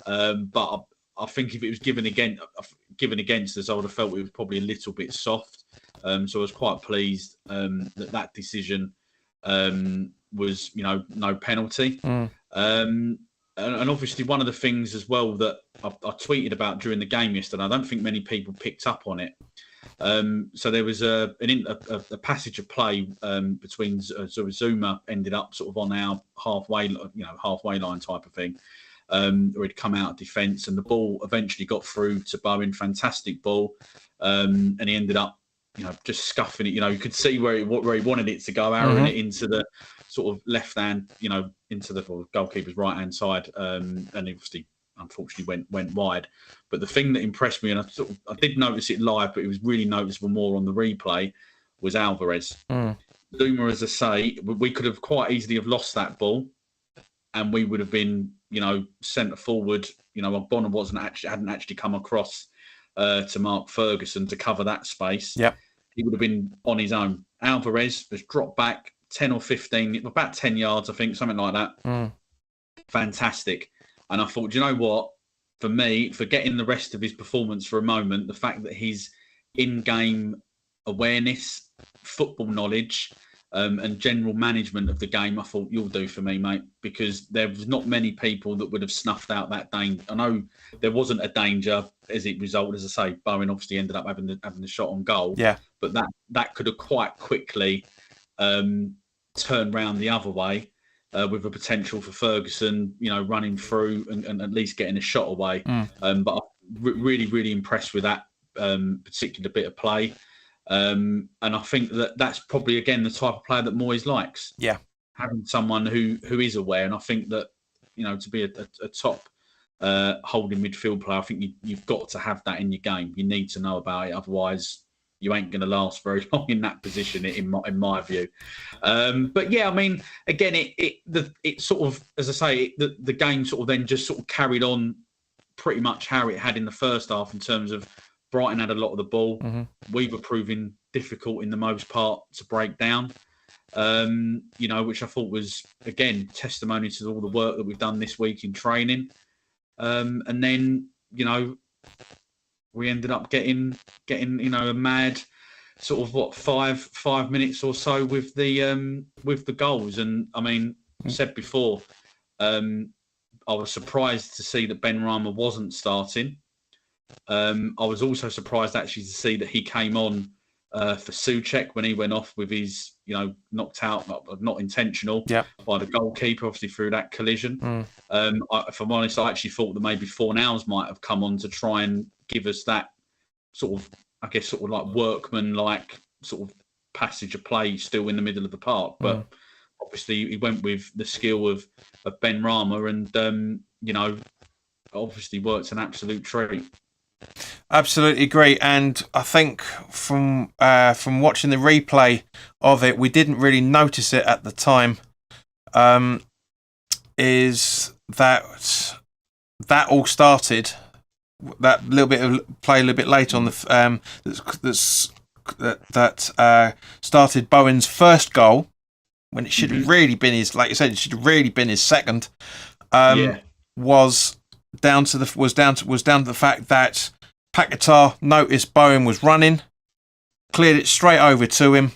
But I think if it was given against us, I would have felt it was probably a little bit soft. So I was quite pleased that decision was, no penalty. And obviously one of the things as well that I tweeted about during the game yesterday, I don't think many people picked up on it. So there was a passage of play between sort of Zuma ended up sort of on our halfway line type of thing, where he'd come out of defence and the ball eventually got through to Bowen, fantastic ball, and he ended up just scuffing it. You could see where he wanted it to go, arrowing it into the sort of left hand, into the goalkeeper's right hand side, and obviously unfortunately went wide. But the thing that impressed me, and I did notice it live, but it was really noticeable more on the replay, was Alvarez. Zuma, as I say, we could have quite easily have lost that ball, and we would have been, centre forward. Bonner hadn't actually come across to Mark Ferguson to cover that space. Yep. He would have been on his own. Alvarez has dropped back 10 or 15, about 10 yards, I think, something like that. Fantastic. And I thought, do you know what? For me, forgetting the rest of his performance for a moment, the fact that his in-game awareness, football knowledge, and general management of the game, I thought, you'll do for me, mate, because there was not many people that would have snuffed out that danger. I know there wasn't a danger as it resulted. As I say, Bowen obviously ended up having the shot on goal. Yeah. But that could have quite quickly turned round the other way with a potential for Ferguson, running through and at least getting a shot away. But I'm really, really impressed with that particular bit of play. And I think that's probably, again, the type of player that Moyes likes. Yeah. Having someone who is aware. And I think that, to be a top holding midfield player, I think you've got to have that in your game. You need to know about it. Otherwise, you ain't going to last very long in that position, in my view. But yeah, I mean, again, it sort of, as I say, the game sort of then just sort of carried on pretty much how it had in the first half in terms of Brighton had a lot of the ball. We were proving difficult in the most part to break down, which I thought was, again, testimony to all the work that we've done this week in training. And then, we ended up getting a mad sort of 5 minutes or so with the goals. And I mean, I said before, I was surprised to see that Ben Rama wasn't starting. I was also surprised actually to see that he came on for Souček when he went off with his, knocked out, not intentional, by the goalkeeper, obviously through that collision. If I'm honest, I actually thought that maybe Fornals might have come on to try and give us that sort of, I guess, sort of like workman-like sort of passage of play still in the middle of the park. But obviously he went with the skill of Ben Rama and, obviously worked an absolute treat. Absolutely agree, and I think from watching the replay of it, we didn't really notice it at the time. Is that all started? That little bit of play a little bit later on that started Bowen's first goal when it should have really been his, like you said, it should have really been his second. Was down to the fact that Paquetá noticed Bowen was running, cleared it straight over to him,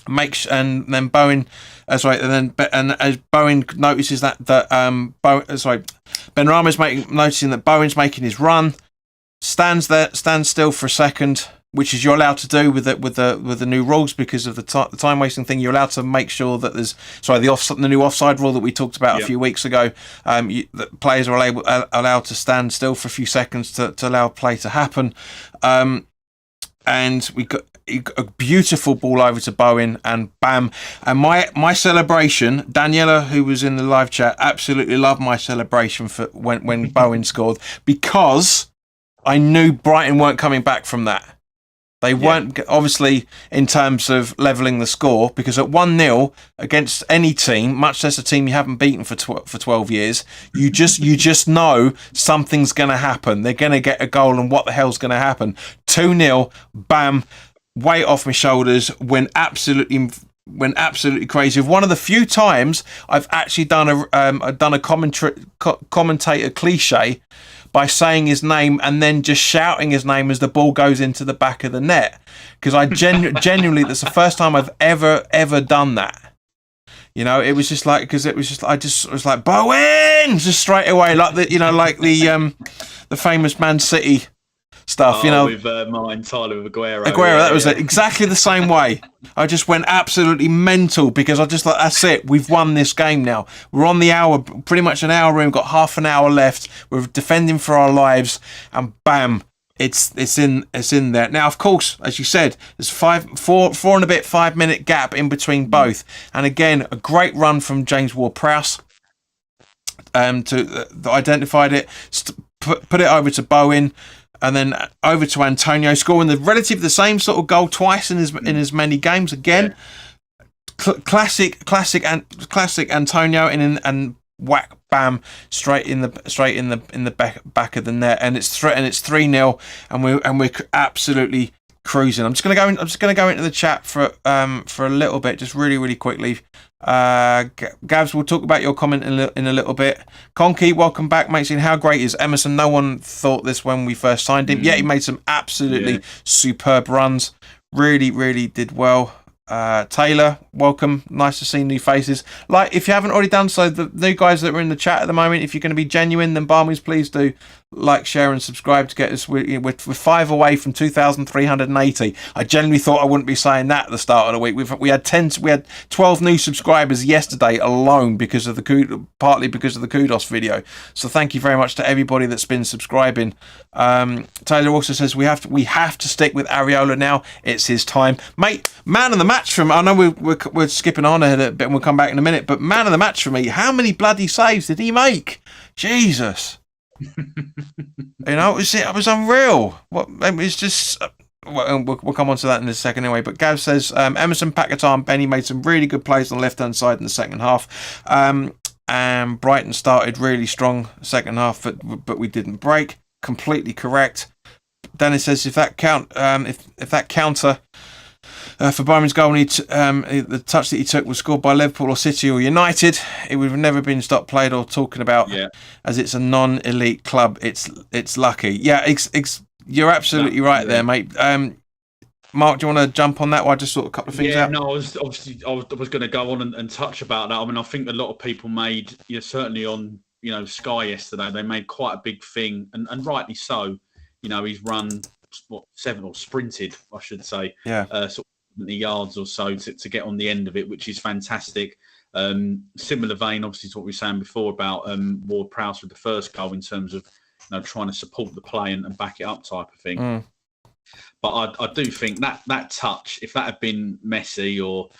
and then Bowen, as Bowen notices that Ben Rama's noticing that Bowen's making his run, stands still for a second, which is you're allowed to do with the new rules because of the time wasting thing. You're allowed to make sure that there's the new offside rule that we talked about a few weeks ago. That players are allowed to stand still for a few seconds to allow play to happen. And we got a beautiful ball over to Bowen, and bam! And my celebration, Daniela, who was in the live chat, absolutely loved my celebration for when Bowen scored, because I knew Brighton weren't coming back from that. They weren't, obviously, in terms of levelling the score, because at 1-0 against any team, much less a team you haven't beaten for 12 years, you just know something's going to happen. They're going to get a goal, and what the hell's going to happen? 2-0, bam, weight off my shoulders, went absolutely crazy. One of the few times I've actually done a commentator cliche by saying his name and then just shouting his name as the ball goes into the back of the net, because I genuinely, that's the first time I've ever done that. It was just like, because I was like, Bowen, just straight away, like the famous Man City stuff, with Martin Tyler with Aguero. That was it. Exactly the same way. I just went absolutely mental because I just like, that's it. We've won this game now. We're on the hour, pretty much an hour in. We've got half an hour left. We're defending for our lives, and bam, it's in there. Now, of course, as you said, there's 5 minute gap in between both, and again, a great run from James Ward-Prowse that identified it, put it over to Bowen. And then over to Antonio, scoring the same sort of goal twice in as many games again. classic Antonio, and whack bam straight in the back of the net, and it's 3-0, and we're absolutely cruising. I'm just gonna go into the chat for a little bit, just really quickly. Gavs, we'll talk about your comment in a little bit. Conky, welcome back, mate. Saying, how great is Emerson? No one thought this when we first signed him. Yeah, he made some absolutely superb runs. Really did well. Taylor, welcome. Nice to see new faces. Like, if you haven't already done so, the new guys that are in the chat at the moment, if you're going to be genuine, then by all means, please do like, share, and subscribe to get us. We're 5 away from 2,380. I genuinely thought I wouldn't be saying that at the start of the week. We had 12 new subscribers yesterday alone partly because of the kudos video. So thank you very much to everybody that's been subscribing. Taylor also says we have to stick with Areola now. It's his time, mate. Man of the match from. I know we're skipping on a bit, and we'll come back in a minute. But man of the match for me. How many bloody saves did he make? Jesus. It was unreal. It's just. We'll come on to that in a second anyway. But Gav says Emerson, Paquetá, and Benny made some really good plays on the left hand side in the second half. And Brighton started really strong second half, but we didn't break. Completely correct. Dennis says if that counter for Byron's goal, the touch that he took was scored by Liverpool or City or United, it would have never been stopped played or talking about, as it's a non-elite club. It's lucky. Yeah, you're absolutely right there, mate. Mark, do you want to jump on that? Or I just sort of a couple of things out? No, I was going to go on and touch about that. I mean, I think a lot of people made, certainly on Sky yesterday, they made quite a big thing, and rightly so. He's run sprinted, I should say, sort of 70 yards or so to get on the end of it, which is fantastic. Similar vein, obviously, to what we were saying before about Ward-Prowse with the first goal in terms of trying to support the play and back it up type of thing. But I do think that touch, if that had been Messi or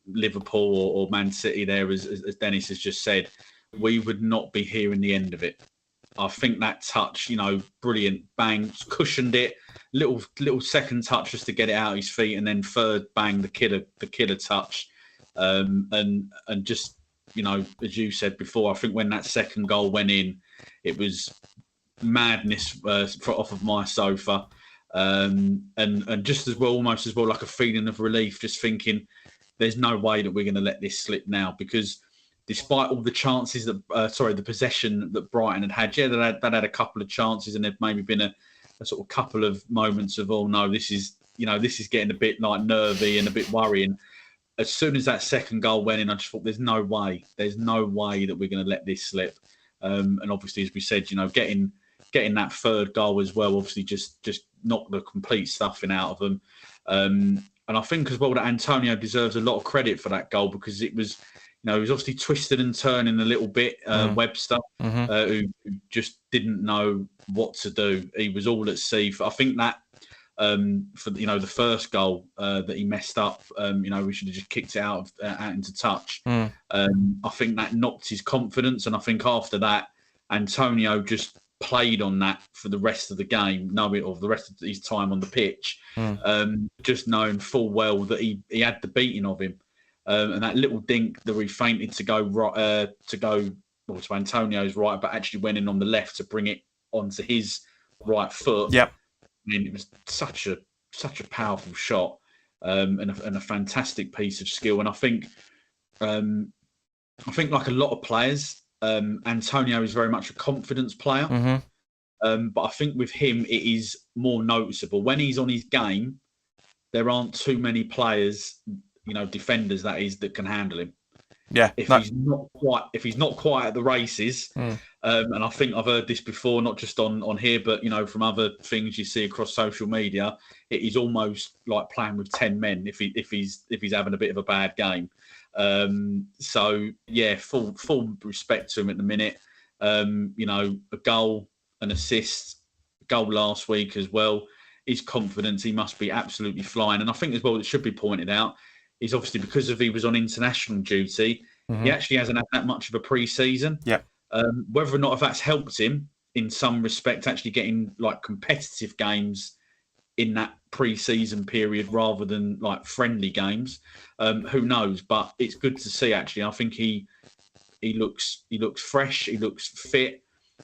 Liverpool or Man City there, as Dennis has just said, we would not be hearing the end of it. I think that touch, brilliant, bang, cushioned it, little second touch just to get it out of his feet, and then third, bang, the killer touch, and just as you said before, I think when that second goal went in, it was madness off of my sofa, and just as well, almost as well, like a feeling of relief, just thinking there's no way that we're going to let this slip now, because despite all the chances that, the possession that Brighton had, they'd had a couple of chances, and there'd maybe been a sort of couple of moments of, oh no, this is getting a bit like nervy and a bit worrying. As soon as that second goal went in, I just thought, there's no way that we're going to let this slip. And obviously, as we said, getting that third goal as well, obviously just knocked the complete stuffing out of them. And I think as well that Antonio deserves a lot of credit for that goal, because it was. He was obviously twisted and turning a little bit, Webster, who just didn't know what to do. He was all at sea. I think that for the first goal that he messed up, we should have just kicked it out into touch. I think that knocked his confidence, and I think after that, Antonio just played on that for the rest of the game, or the rest of his time on the pitch, just knowing full well that he had the beating of him. And that little dink that he feinted to go right, to Antonio's right, but actually went in on the left to bring it onto his right foot. Yep. I mean, it was such a powerful shot, and a fantastic piece of skill. And I think like a lot of players, Antonio is very much a confidence player. But I think with him, it is more noticeable when he's on his game. There aren't too many players, defenders that can handle him. Yeah. If he's not quite at the races, and I think I've heard this before, not just on here, but from other things you see across social media, it is almost like playing with 10 men if he's having a bit of a bad game. So yeah, full respect to him at the minute. A goal, an assist, goal last week as well. His confidence, he must be absolutely flying. And I think as well, it should be pointed out, is obviously because he was on international duty, he actually hasn't had that much of a pre-season. Yeah. Whether or not if that's helped him in some respect, actually getting like competitive games in that pre-season period rather than like friendly games. Who knows? But it's good to see. Actually, I think he looks fresh. He looks fit,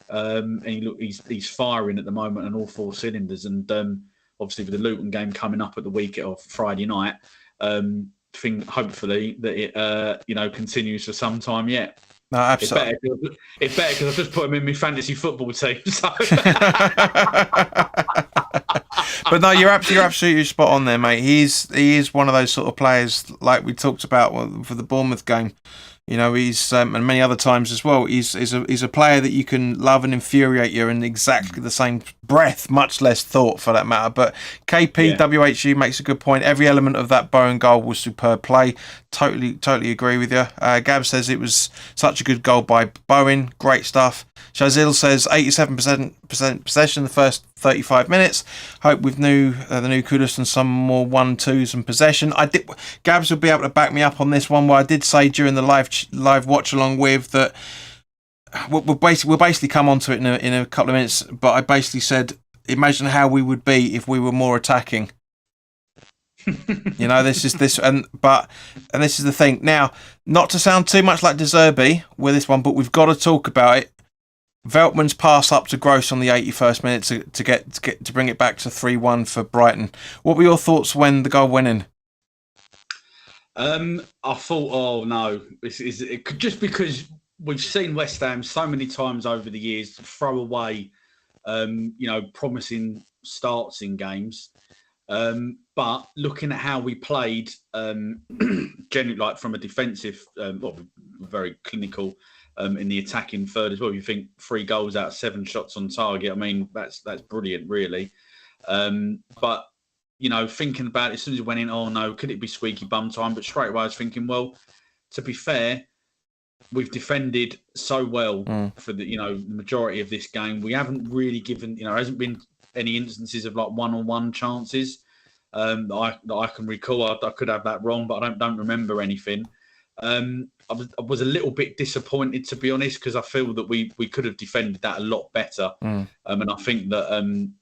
and he's firing at the moment on all four cylinders. And obviously, with the Luton game coming up at the week of Friday night, hopefully that it continues for some time yet. No, absolutely. It's better because I've just put him in my fantasy football team. So. But no, you're absolutely spot on there, mate. He is one of those sort of players, like we talked about for the Bournemouth game. He's and many other times as well. He's a player that you can love and infuriate you in exactly the same breath, much less thought for that matter. But WHU makes a good point. Every element of that Bowen goal was superb play. Totally agree with you. Gab says it was such a good goal by Bowen. Great stuff. Shazil says 87% possession the first 35 minutes. Hope with the new Kudus and some more 1-2s and possession. Gabs will be able to back me up on this one. Where I did say during the live watch along with that we'll basically come onto it in a couple of minutes. But I basically said, imagine how we would be if we were more attacking. This is the thing. Now, not to sound too much like De Zerbi with this one, but we've got to talk about it. Veltman's pass up to Gross on the 81st minute to bring it back to 3-1 for Brighton. What were your thoughts when the goal went in? I thought, oh no, just because we've seen West Ham so many times over the years throw away, promising starts in games. But looking at how we played, generally, like from a defensive, very clinical. In the attacking third as well. You think 3 goals out of 7 shots on target. I mean, that's brilliant, really. But, thinking about it, as soon as it went in, oh no, could it be squeaky bum time? But straight away I was thinking, well, to be fair, we've defended so well for the majority of this game. We haven't really given, there hasn't been any instances of like one-on-one chances that I can recall. I could have that wrong, but I don't remember anything. I was a little bit disappointed, to be honest, because I feel that we could have defended that a lot better. And I think that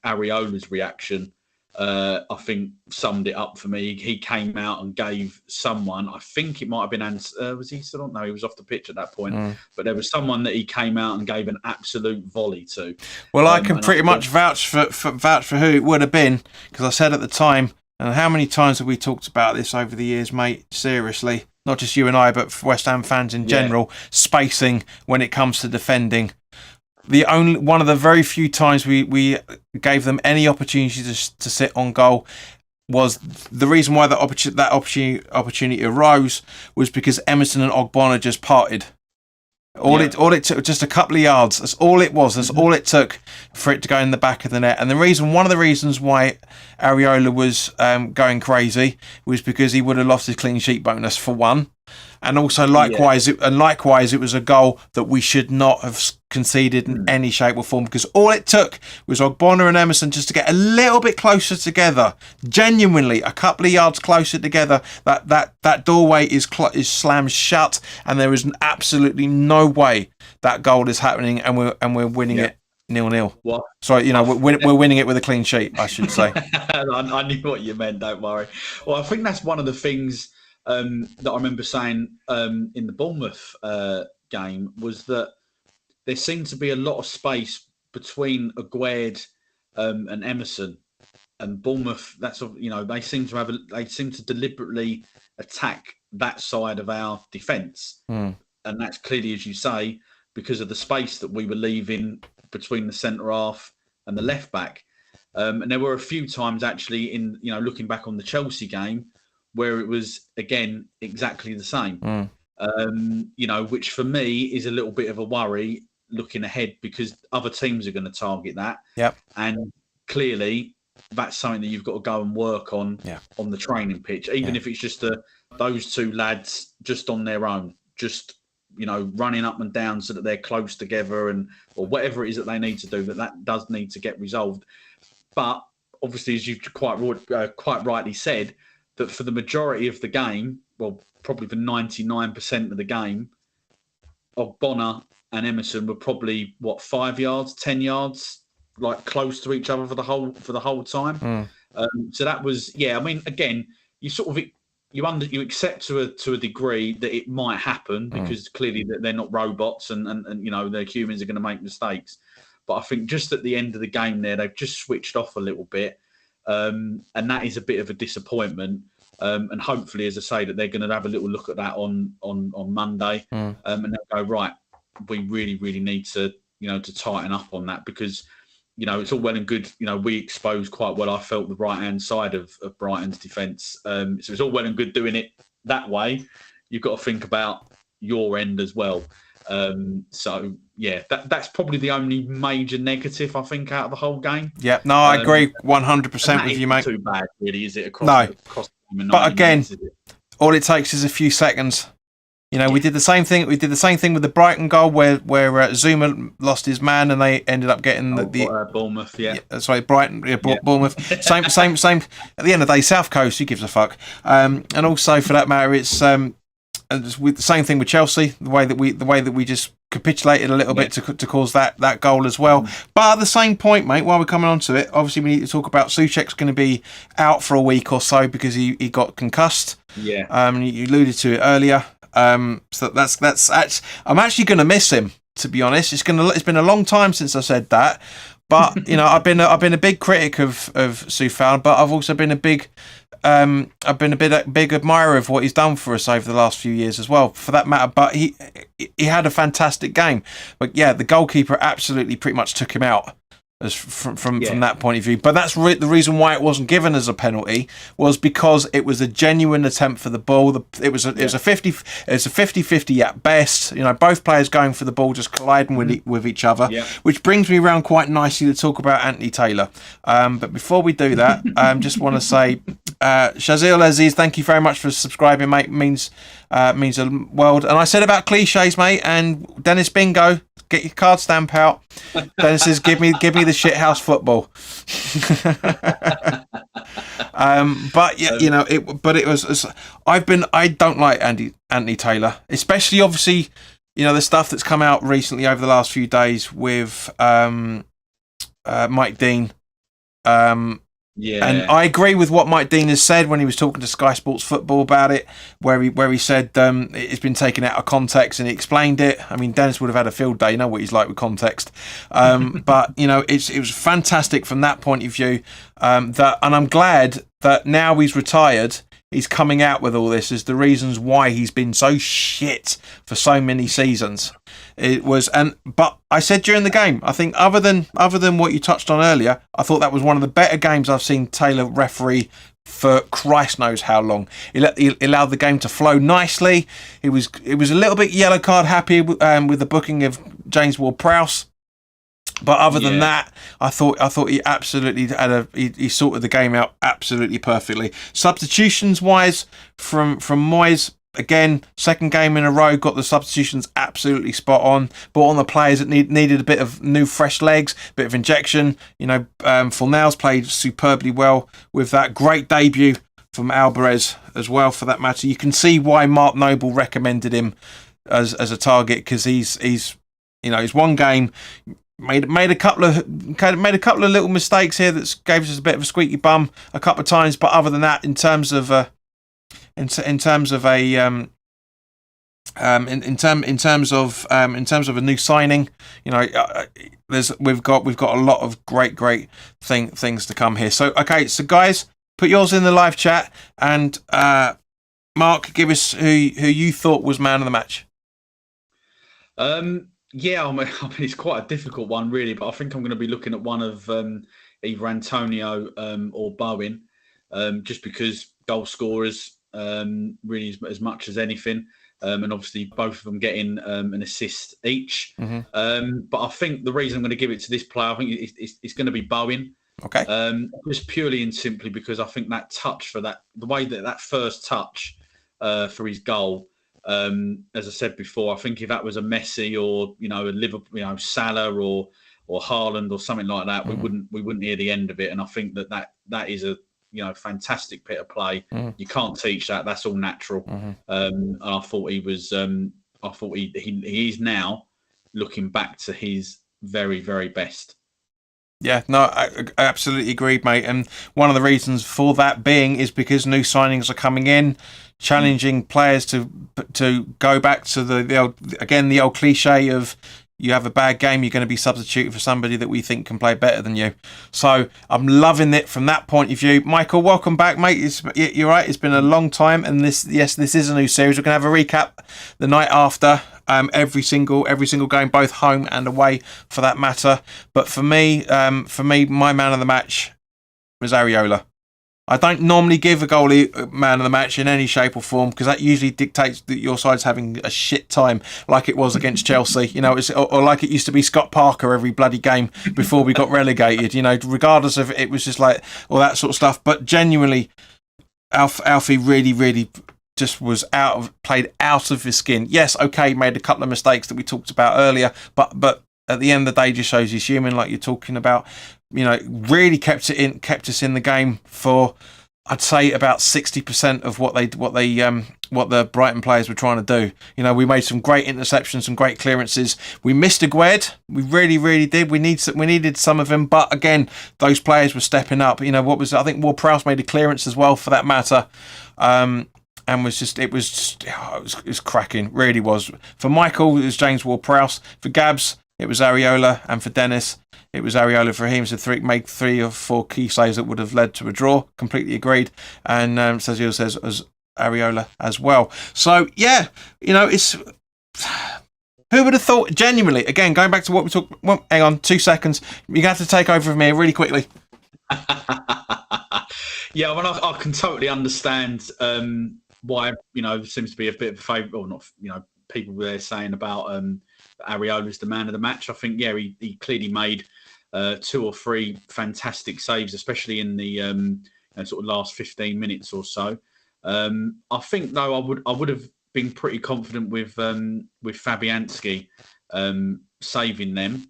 Areola's reaction, I think, summed it up for me. He came out and gave someone, I think it might have been, was he still on? No, he was off the pitch at that point. But there was someone that he came out and gave an absolute volley to. Well, I can pretty much vouch for who it would have been, because I said at the time, and how many times have we talked about this over the years, mate? Seriously. Not just you and I, but for West Ham fans in general, spacing when it comes to defending. One of the very few times we gave them any opportunity to sit on goal was the reason why that opportunity arose was because Emerson and Ogbonna just parted. All it took just a couple of yards. That's all it was. That's all it took for it to go in the back of the net. And one of the reasons why Areola was going crazy was because he would have lost his clean sheet bonus for one. And also, likewise, it was a goal that we should not have conceded in any shape or form, because all it took was Ogbonna and Emerson just to get a little bit closer together, genuinely a couple of yards closer together. That doorway is slammed shut, and there is absolutely no way that goal is happening, and we're winning it 0-0. What? Sorry, we're winning it with a clean sheet, I should say. I knew what you meant. Don't worry. Well, I think that's one of the things. That I remember saying in the Bournemouth game was that there seemed to be a lot of space between Aguerd and Emerson, and Bournemouth. They seem to deliberately attack that side of our defence, and that's clearly, as you say, because of the space that we were leaving between the centre half and the left back. And there were a few times actually in looking back on the Chelsea game, where it was, again, exactly the same. Which for me is a little bit of a worry looking ahead, because other teams are going to target that. Yep. And clearly that's something that you've got to go and work on the training pitch, even if it's just those two lads just on their own, just, running up and down so that they're close together or whatever it is that they need to do, that does need to get resolved. But obviously, as you've quite rightly said, that for the majority of the game, well, probably for 99% of the game, Ogbonna and Emerson were probably, 5 yards, 10 yards like close to each other for the whole time. So that was, yeah. I mean, again, you sort of you accept to a degree that it might happen because clearly that they're not robots and you know they're humans are going to make mistakes. But I think just at the end of the game there, they've just switched off a little bit, and that is a bit of a disappointment. And hopefully, as I say, that they're going to have a little look at that on Monday, and they'll go, right, we really need to to tighten up on that because it's all well and good. We exposed quite well. I felt the right hand side of Brighton's defence, so it's all well and good doing it that way. You've got to think about your end as well. So yeah, that's probably the only major negative I think out of the whole game. Yeah, no, I agree 100% with you, mate. Too bad, really, is it? Across the but again, all it takes is a few seconds. We did the same thing. We did the same thing with the Brighton goal, where Zuma lost his man, and they ended up getting the Bournemouth. Yeah, that's right, Brighton. Yeah, Bournemouth. Same. At the end of the day, South Coast. Who gives a fuck? And also, for that matter, it's with the same thing with Chelsea. The way that we just capitulated a little bit to cause that goal as well. But at the same point, mate, while we're coming on to it, obviously we need to talk about Souček's going to be out for a week or so because he got concussed. Yeah. You alluded to it earlier. So that's actually, I'm actually going to miss him, to be honest. It's been a long time since I said that, but I've been a big critic of Soufal, but I've also been a big admirer of what he's done for us over the last few years as well, for that matter. But he had a fantastic game. But yeah, the goalkeeper absolutely pretty much took him out. From that point of view, but that's the reason why it wasn't given as a penalty was because it was a genuine attempt for the ball. It was a 50-50 at best. Both players going for the ball, just colliding with each other, which brings me around quite nicely to talk about Anthony Taylor. But before we do that, just want to say, Shazil Aziz, thank you very much for subscribing, mate. Means a world. And I said about cliches, mate, and Dennis Bingo. Get your card stamp out. Dennis says, "Give me the shithouse football." But yeah, it was. I don't like Anthony Taylor, especially obviously, the stuff that's come out recently over the last few days with Mike Dean. And I agree with what Mike Dean has said when he was talking to Sky Sports Football about it, where he said it's been taken out of context, and he explained it. I mean, Dennis would have had a field day. You know what he's like with context. But it was fantastic from that point of view. And I'm glad that now he's retired, he's coming out with all this as the reasons why he's been so shit for so many seasons. But I said during the game, I think other than what you touched on earlier, I thought that was one of the better games I've seen Taylor referee for Christ knows how long. He allowed the game to flow nicely. It was a little bit yellow card happy with the booking of James Ward-Prowse. But other than that, I thought he absolutely he sorted the game out absolutely perfectly. Substitutions wise, from Moyes, again, second game in a row, got the substitutions absolutely spot on. Brought on the players that needed a bit of new fresh legs, bit of injection. Fornals played superbly well with that. Great debut from Alvarez as well, for that matter. You can see why Mark Noble recommended him as a target, because he's one game. Made a couple of little mistakes here that gave us a bit of a squeaky bum a couple of times, but other than that, in terms of a new signing, we've got a lot of great things to come here. So guys, put yours in the live chat, and Mark, give us who you thought was man of the match. Yeah, I mean, it's quite a difficult one, really, but I think I'm going to be looking at one of either Antonio or Bowen, just because goal scorers, really as much as anything, and obviously both of them getting an assist each. Mm-hmm. But I think the reason I'm going to give it to this player, I think it's going to be Bowen. Okay. Just purely and simply because I think that touch the way that first touch for his goal. As I said before, I think if that was a Messi or a Liverpool, Salah or Haaland or something like that, we wouldn't hear the end of it. And I think that is a fantastic bit of play. You can't teach that. That's all natural. And I thought he was. I thought he is now looking back to his very, very best. Yeah, no, I absolutely agreed, mate. And one of the reasons for that being is because new signings are coming in, challenging players to go back to the old cliche of you have a bad game, you're going to be substituted for somebody that we think can play better than you. So I'm loving it from that point of view. Michael, welcome back, mate. You're right. It's been a long time, and this is a new series. We're going to have a recap the night after. Every single game, both home and away, for that matter. But for me, my man of the match was Areola. I don't normally give a goalie man of the match in any shape or form, because that usually dictates that your side's having a shit time, like it was against Chelsea. You know, or like it used to be Scott Parker every bloody game before we got relegated. You know, regardless of it was just like all that sort of stuff. But genuinely, Alfie really just was played out of his skin. Yes, okay, made a couple of mistakes that we talked about earlier, but at the end of the day, just shows he's human, like you're talking about. You know, really kept us in the game for, I'd say, about 60% of what the Brighton players were trying to do. You know, we made some great interceptions, some great clearances. We missed Aguerd. We really did. We needed some of him, but again, those players were stepping up. You know, I think Ward-Prowse made a clearance as well, for that matter. And it was cracking, really was. For Michael, it was James Ward-Prowse. For Gabs, it was Areola, and for Dennis, it was Areola. For him, so made 3 or 4 key saves that would have led to a draw. Completely agreed. And Sergio says as Areola as well. So yeah, you know, it's who would have thought? Genuinely, again, going back to what we talked. Well, hang on, 2 seconds. You have to take over from me really quickly. Yeah, well, I can totally understand why, you know, there seems to be a bit of a favourite, or not, you know, people there saying about Areola is the man of the match. I think, yeah, he clearly made 2 or 3 fantastic saves, especially in the sort of last 15 minutes or so. I think, though, I would have been pretty confident with Fabianski saving them,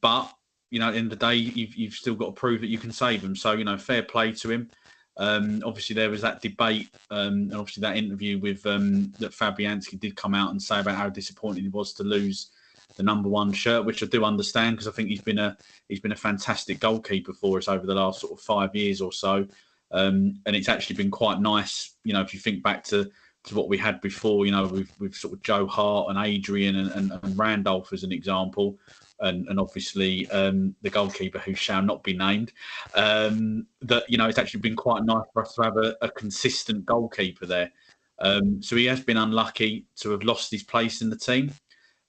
but you know, at the end of the day, you've still got to prove that you can save them. So, you know, fair play to him. Obviously, there was that debate, and obviously that interview with that Fabianski did come out and say about how disappointed he was to lose the number 1 shirt, which I do understand, because I think he's been a fantastic goalkeeper for us over the last sort of 5 years or so, and it's actually been quite nice. You know, if you think back to what we had before, you know, with sort of Joe Hart and Adrian and Randolph as an example. And obviously the goalkeeper who shall not be named, that, you know, it's actually been quite nice for us to have a consistent goalkeeper there. So he has been unlucky to have lost his place in the team.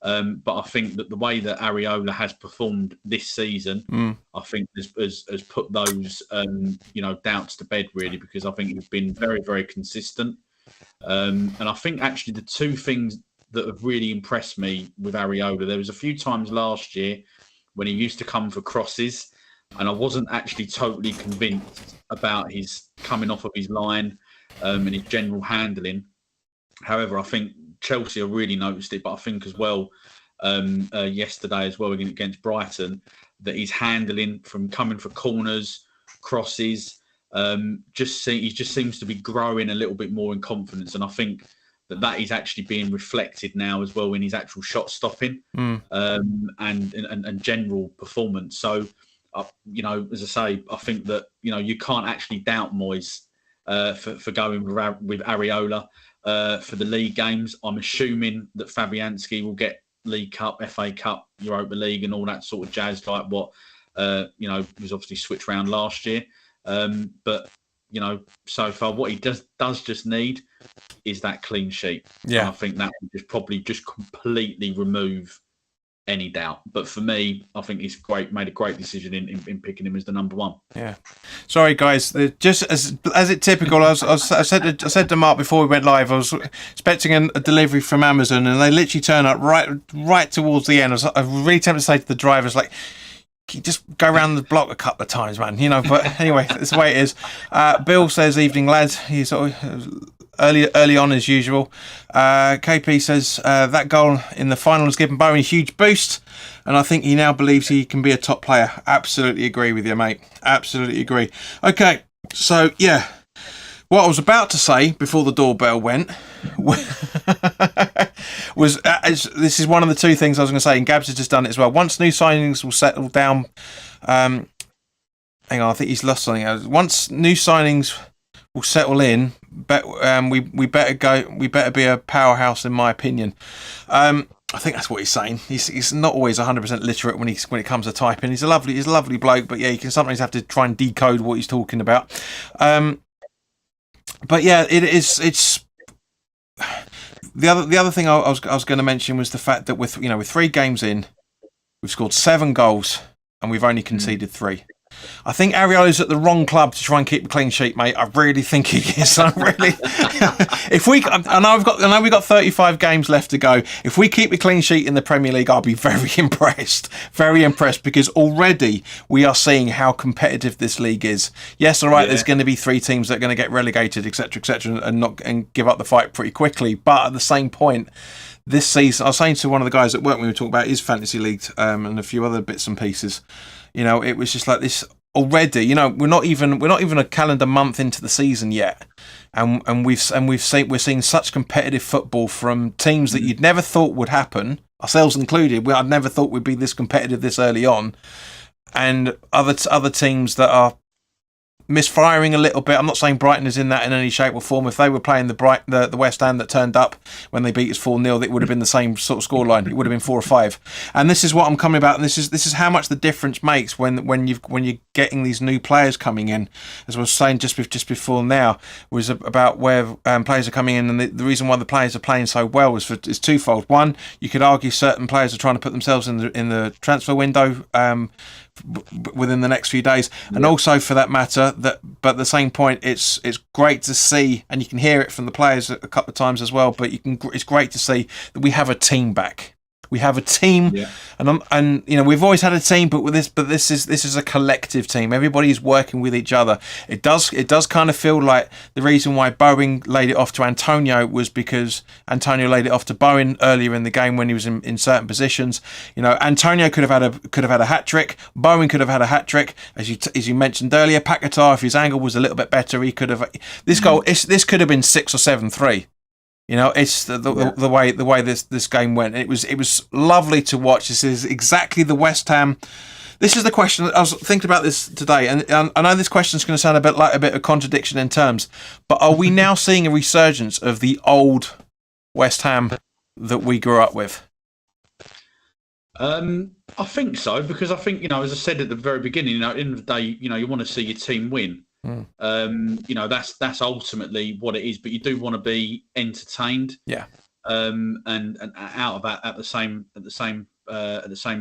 But I think that the way that Areola has performed this season, I think has put those, you know, doubts to bed, really, because I think he's been very, very consistent. And I think actually the 2 things that have really impressed me with Areola, there was a few times last year when he used to come for crosses, and I wasn't actually totally convinced about his coming off of his line and his general handling. However, I think Chelsea have really noticed it, but I think as well yesterday as well against Brighton, that his handling from coming for corners, crosses, he just seems to be growing a little bit more in confidence, and I think that is actually being reflected now as well in his actual shot stopping and general performance. So, you know, as I say, I think that, you know, you can't actually doubt Moyes for going with Areola for the league games. I'm assuming that Fabianski will get League Cup, FA Cup, Europa League, and all that sort of jazz, like what you know, was obviously switched around last year. But you know, so far what he does just need is that clean sheet. Yeah, and I think that would probably completely remove any doubt. But for me, I think he's made a great decision in picking him as the number 1. Yeah. Sorry, guys. Just as it typical, I said to Mark before we went live, I was expecting a delivery from Amazon, and they literally turn up right towards the end. I was really tempted to say to the drivers, like, can you just go around the block a couple of times, man? You know. But anyway, that's the way it is. Bill says, "Evening, lads." He's sort of early on as usual. KP says that goal in the final has given Bowen a huge boost, and I think he now believes he can be a top player. Absolutely agree with you, mate. Absolutely agree. Okay, so yeah, What I was about to say before the doorbell went was this is one of the two things I was going to say, and Gabs has just done it as well. Once new signings will settle down, hang on, I think he's lost something. Once new signings will settle in, we better be a powerhouse, in my opinion. I think that's what he's saying. He's not always 100% literate when it comes to typing. He's a lovely bloke, but yeah, you can sometimes have to try and decode what he's talking about. But yeah, it's the other thing I was going to mention was the fact that with 3 games in, we've scored 7 goals and we've only conceded 3. I think Ariola's at the wrong club to try and keep a clean sheet, mate. I really think he is. I know we've got 35 games left to go. If we keep a clean sheet in the Premier League, I'll be very impressed. Very impressed, because already we are seeing how competitive this league is. Yes, all right. Yeah. There's going to be 3 teams that are going to get relegated, etc., and give up the fight pretty quickly. But at the same point, this season, I was saying to one of the guys at work when we were talking about his fantasy league and a few other bits and pieces. It was just like this already. We're not even a calendar month into the season yet, and we're seeing such competitive football from teams that you'd never thought would happen, ourselves included. I'd never thought we'd be this competitive this early on, and other teams that are misfiring a little bit. I'm not saying Brighton is in that in any shape or form. If they were playing the West Ham that turned up when they beat us 4-0, it would have been the same sort of scoreline. It would have been 4 or 5. And this is what I'm coming about. And this is how much the difference makes when you're getting these new players coming in. As I was saying just before now, was about where players are coming in, and the reason why the players are playing so well is twofold. One, you could argue certain players are trying to put themselves in the transfer window within the next few days, and also for that matter but at the same point it's great to see, and you can hear it from the players a couple of times as well, but it's great to see that we have a team back. We have a team, and we've always had a team, but this is a collective team. Everybody is working with each other. It does kind of feel like the reason why Bowen laid it off to Antonio was because Antonio laid it off to Bowen earlier in the game when he was in certain positions. Antonio could have had a hat trick. Bowen could have had a hat trick, as you mentioned earlier. Paquetá, if his angle was a little bit better, he could have. This goal, this could have been 6 or 7-3. It's the way this game went. It was lovely to watch. This is exactly the West Ham. This is the question. I was thinking about this today, and I know this question is going to sound a bit like a bit of contradiction in terms, but are we now seeing a resurgence of the old West Ham that we grew up with? I think so, because I think as I said at the very beginning, at the end of the day, you want to see your team win. That's ultimately what it is, but you do want to be entertained, and out of that at the same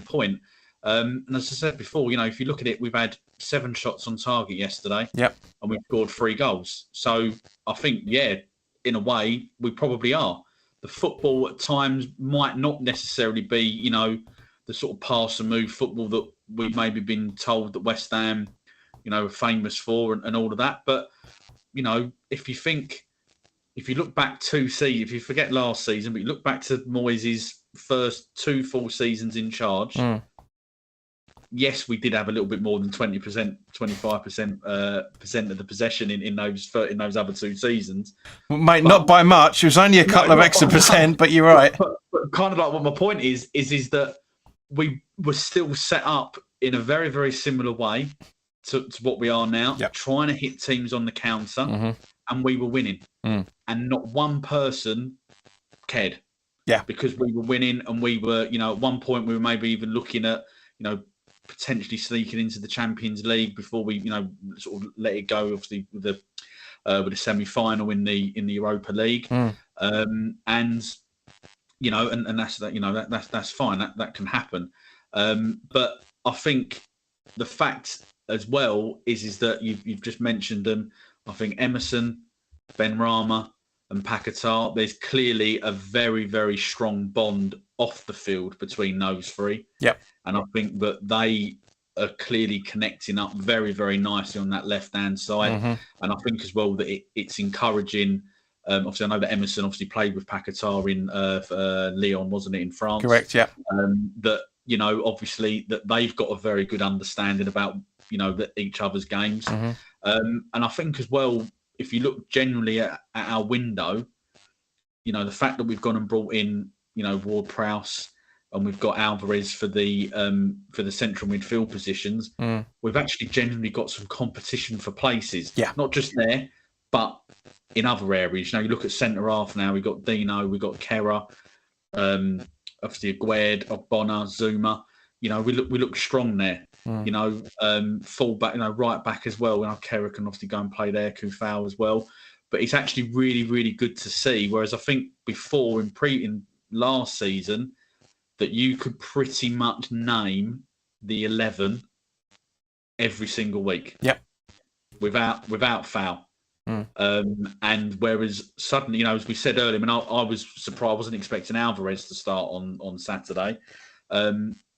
point. And as I said before, if you look at it, we've had 7 shots on target yesterday, and we've scored 3 goals. So I think, in a way, we probably are. The football at times might not necessarily be, the sort of pass and move football that we've maybe been told that West Ham are famous for and all of that. But, if you look back if you forget last season, but you look back to Moyes' first 2 full seasons in charge, yes, we did have a little bit more than 20%, 25% of the possession in those other 2 seasons. Mate, not by much. It was only a couple of extra percent, but you're right. But kind of like what my point is that we were still set up in a very, very similar way to what we are now, trying to hit teams on the counter, and we were winning. And not one person cared. Yeah. Because we were winning, and we were, at one point we were maybe even looking at, potentially sneaking into the Champions League before we, sort of let it go, obviously, with the semi-final in the Europa League. And that's that, that's fine. That can happen. But I think the fact as well is that you've just mentioned them. I think Emerson, Benrahma, and Paquetá, there's clearly a very, very strong bond off the field between those 3. Yep. And I think that they are clearly connecting up very, very nicely on that left-hand side. And I think as well that it's encouraging. Obviously, I know that Emerson obviously played with Paquetá in Lyon, wasn't it, in France? Correct, yeah. That, obviously that they've got a very good understanding about, each other's games. And I think as well, if you look generally at our window, you know, the fact that we've gone and brought in, you know, Ward-Prowse and we've got Alvarez for the central midfield positions, we've actually genuinely got some competition for places. Yeah. Not just there, but in other areas. You know, you look at centre half now, we've got Dino, we've got Kera, obviously Aguerd, Ogbonna, Zuma. You know, we look strong there. You know, full back, you know, right back as well. You know, Kera can obviously go and play there, Kufau as well. But it's actually really, really good to see. Whereas I think before in last season, that you could pretty much name the 11 every single week. Yep. Without foul. And whereas suddenly, you know, as we said earlier, I mean, I was surprised. I wasn't expecting Alvarez to start on Saturday.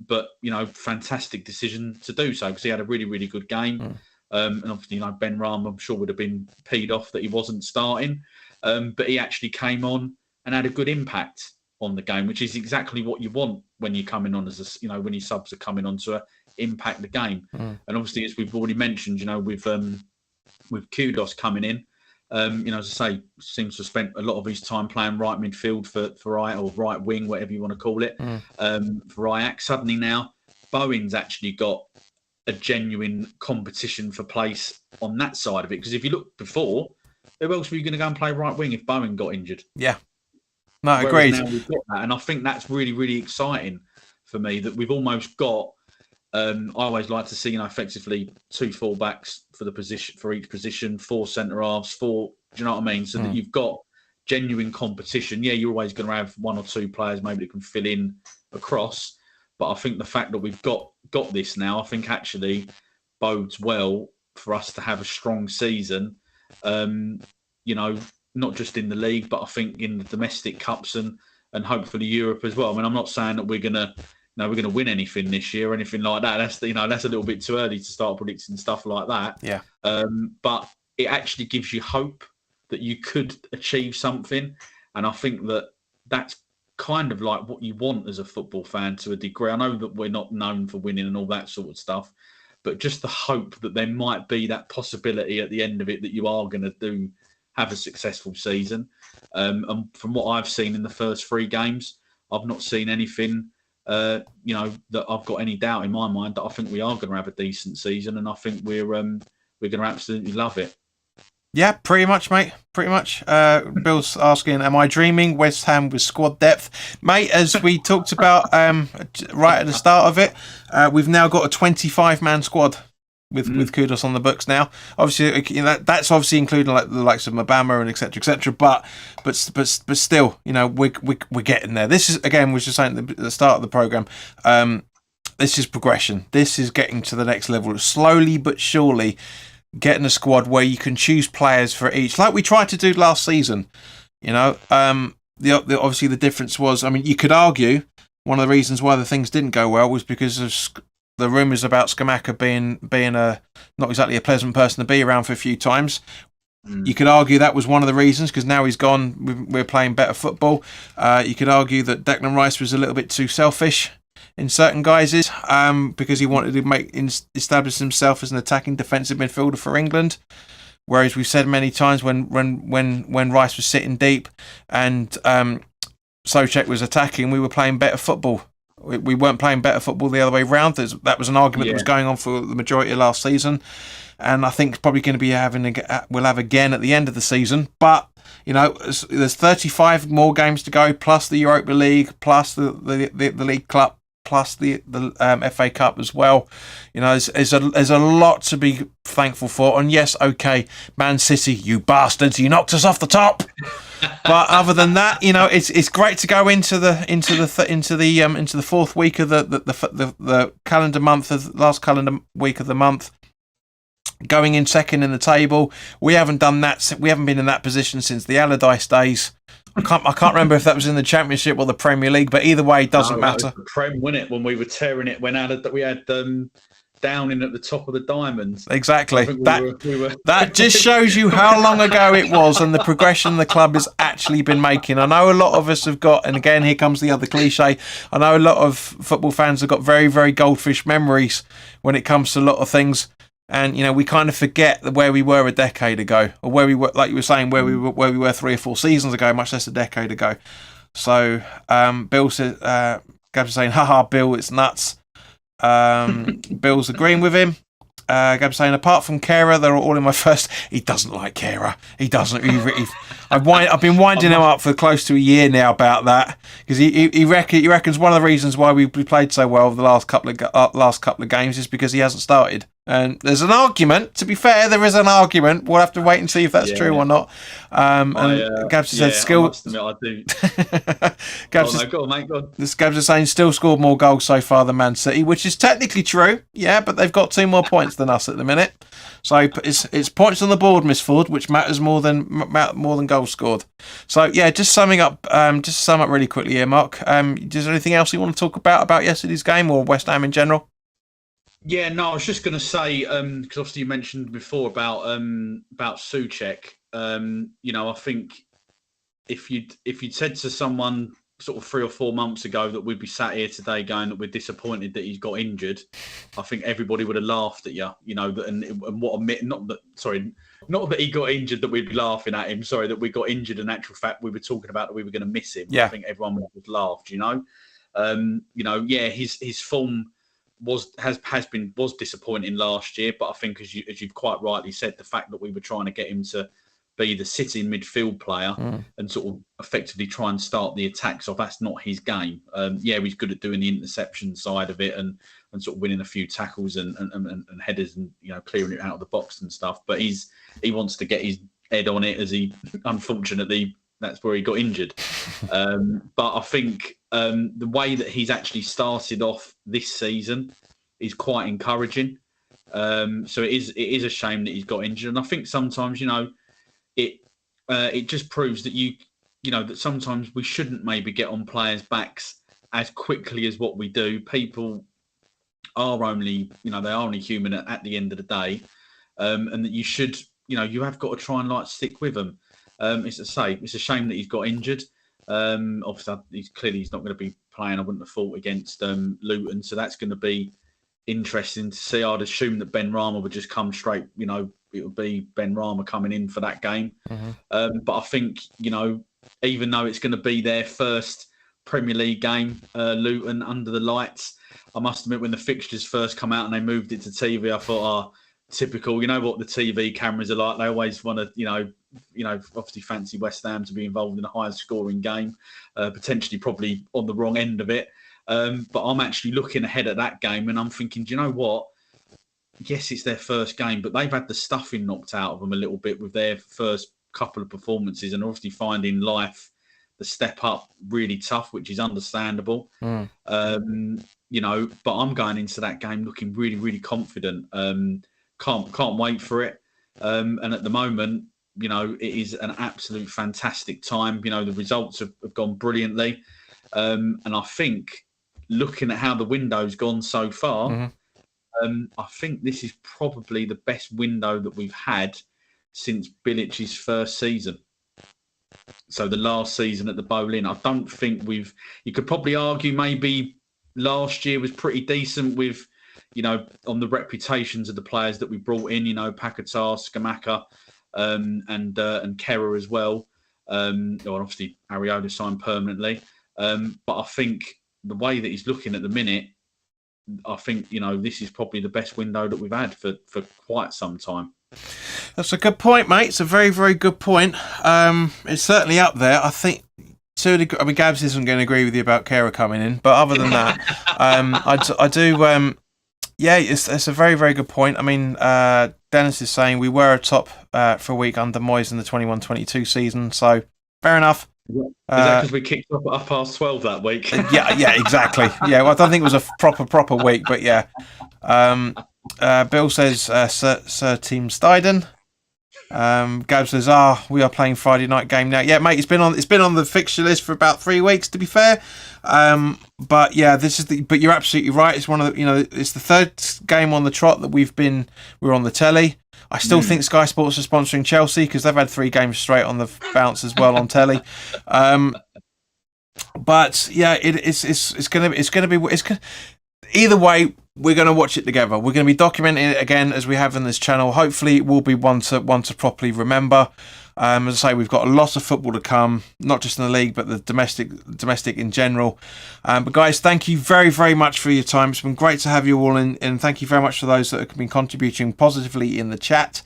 But, you know, fantastic decision to do so because he had a really, really good game. And obviously, you know, Ben Rahm, I'm sure, would have been peed off that he wasn't starting. But he actually came on and had a good impact on the game, which is exactly what you want when you're coming on when your subs are coming on to impact the game. And obviously, as we've already mentioned, you know, with Kudos coming in, you know, as I say, seems to have spent a lot of his time playing right midfield for or right wing, whatever you want to call it, for Ajax. Suddenly now, Bowen's actually got a genuine competition for place on that side of it. Because if you look before, who else were you going to go and play right wing if Bowen got injured? Yeah. No, agreed. Now we've got that, and I think that's really, really exciting for me that we've almost got. I always like to see, you know, effectively 2 fullbacks for each position, 4 centre halves, 4. Do you know what I mean? So that you've got genuine competition. Yeah, you're always going to have 1 or 2 players maybe that can fill in across, but I think the fact that we've got this now, I think actually bodes well for us to have a strong season. You know, not just in the league, but I think in the domestic cups and hopefully Europe as well. I mean, I'm not saying that we're gonna win anything this year or anything like that. That's a little bit too early to start predicting stuff like that. Yeah. But it actually gives you hope that you could achieve something, and I think that's kind of like what you want as a football fan to a degree. I know that we're not known for winning and all that sort of stuff, but just the hope that there might be that possibility at the end of it that you are going to have a successful season. And from what I've seen in the first 3 games, I've not seen anything, you know, that I've got any doubt in my mind that I think we are going to have a decent season, and I think we're going to absolutely love it. Yeah, pretty much, mate. Pretty much. Bill's asking, am I dreaming? West Ham with squad depth. Mate, as we talked about right at the start of it, we've now got a 25-man squad with Kudos on the books now. Obviously, you know, that's obviously including like the likes of Mabama and etc. But still, you know, we're getting there. This is, again, we were just saying at the start of the program. This is progression. This is getting to the next level, slowly but surely. Getting a squad where you can choose players for each, like we tried to do last season. You know, obviously the difference was, I mean, you could argue one of the reasons why the things didn't go well was because of the rumours about Scamacca being a not exactly a pleasant person to be around for a few times. You could argue that was one of the reasons, because now he's gone, we're playing better football. You could argue that Declan Rice was a little bit too selfish in certain guises, because he wanted to establish himself as an attacking defensive midfielder for England. Whereas we've said many times when Rice was sitting deep and Souček was attacking, we were playing better football. We weren't playing better football the other way round. That was an argument that was going on for the majority of last season, and I think it's probably going to be we'll have again at the end of the season. But you know, there's 35 more games to go, plus the Europa League, plus the League Cup, plus the FA Cup as well. You know, there's a lot to be thankful for. And yes, okay, Man City, you bastards, you knocked us off the top. But other than that, you know, it's great to go into the 4th week of the calendar month, last calendar week of the month, going in second in the table. We haven't done that. We haven't been in that position since the Allardyce days. I can't remember if that was in the Championship or the Premier League, but either way, it doesn't matter. It was the Prem, wasn't it, when we were tearing it when we had Downing at the top of the diamonds. Exactly. That just shows you how long ago it was and the progression the club has actually been making. I know a lot of us have got, and again, here comes the other cliche, I know a lot of football fans have got very, very goldfish memories when it comes to a lot of things. And we kind of forget where we were a decade ago, or where we were, like you were saying, where we were 3 or 4 seasons ago, much less a decade ago. So Bill says, Gab's saying, haha, Bill, it's nuts. Bill's agreeing with him. Gab's saying, apart from Kera, they're all in my first. He doesn't like Kera. He doesn't. I've been winding him up for close to a year now about that, because he reckons one of the reasons why we played so well the last couple of games is because he hasn't started. And there's an argument. To be fair, there is an argument. We'll have to wait and see if that's true or not. Gabs said, "Skill." I must admit, I do. Go on, mate. Go on. Gabs is saying, still scored more goals so far than Man City, which is technically true. Yeah, but they've got 2 more points than us at the minute. So it's points on the board, Miss Ford, which matters more than goals scored. So yeah, just to sum up really quickly here, Mark. Is there anything else you want to talk about yesterday's game or West Ham in general? Yeah, no, I was just going to say, because obviously you mentioned before about Souček. I think if you'd said to someone sort of 3 or 4 months ago that we'd be sat here today going that we're disappointed that he's got injured, I think everybody would have laughed at you. Not that he got injured that we'd be laughing at him. Sorry, that we got injured. In actual fact, we were talking about that we were going to miss him. Yeah. I think everyone would have laughed. His form was disappointing last year, but I think as you've quite rightly said, the fact that we were trying to get him to be the sitting midfield player and sort of effectively try and start the attacks off, that's not his game. He's good at doing the interception side of it and sort of winning a few tackles and headers and clearing it out of the box and stuff. But he wants to get his head on it, as he unfortunately that's where he got injured. But I think the way that he's actually started off this season is quite encouraging. So it is a shame that he's got injured, and I think sometimes it just proves that that sometimes we shouldn't maybe get on players' backs as quickly as what we do. People are only they are only human at the end of the day, and that you should you have got to try and stick with them. It's a shame that he's got injured. Obviously, he's not going to be playing. I wouldn't have thought against Luton, so that's going to be interesting to see. I'd assume that Ben Rama would just come straight. It would be Ben Rama coming in for that game. But I think even though it's going to be their first Premier League game, Luton under the lights, I must admit when the fixtures first come out and they moved it to TV, I thought, typical. You know what the TV cameras are like. They always want to, obviously fancy West Ham to be involved in a higher scoring game, potentially probably on the wrong end of it. But I'm actually looking ahead at that game and I'm thinking, do you know what? Yes, it's their first game, but they've had the stuffing knocked out of them a little bit with their first couple of performances and obviously finding life, the step up, really tough, which is understandable. But I'm going into that game looking really, really confident. Can't wait for it. And at the moment, it is an absolute fantastic time. The results have gone brilliantly. And I think looking at how the window's gone so far, I think this is probably the best window that we've had since Bilic's first season. So the last season at the Boleyn, I don't think you could probably argue maybe last year was pretty decent with, on the reputations of the players that we brought in, Paquetá, Scamacca, and Kera as well. Obviously Ariola signed permanently. But I think the way that he's looking at the minute, I think, this is probably the best window that we've had for quite some time. That's a good point, mate. It's a very, very good point. It's certainly up there. I think, to a degree, I mean, Gabs isn't going to agree with you about Kera coming in, but other than that, I do. It's a very, very good point. I mean, Dennis is saying we were top for a week under Moyes in the 21-22 season, so fair enough. Is that because we kicked up at 12 that week? Yeah, exactly. Yeah, well, I don't think it was a proper week, but yeah. Bill says, Sir Team Steiden. Gab says, we are playing Friday night game now. Yeah, mate, it's been on the fixture list for about 3 weeks, to be fair. But yeah, but you're absolutely right. It's one of the, it's the third game on the trot that we're on the telly. I still think Sky Sports are sponsoring Chelsea because they've had 3 games straight on the bounce as well on telly. But yeah, it's gonna be either way. we're going to watch it together. We're going to be documenting it again as we have in this channel. Hopefully it will be one to properly remember. As I say, we've got a lot of football to come, not just in the league, but the domestic in general. But guys, thank you very, very much for your time. It's been great to have you all in, and thank you very much for those that have been contributing positively in the chat.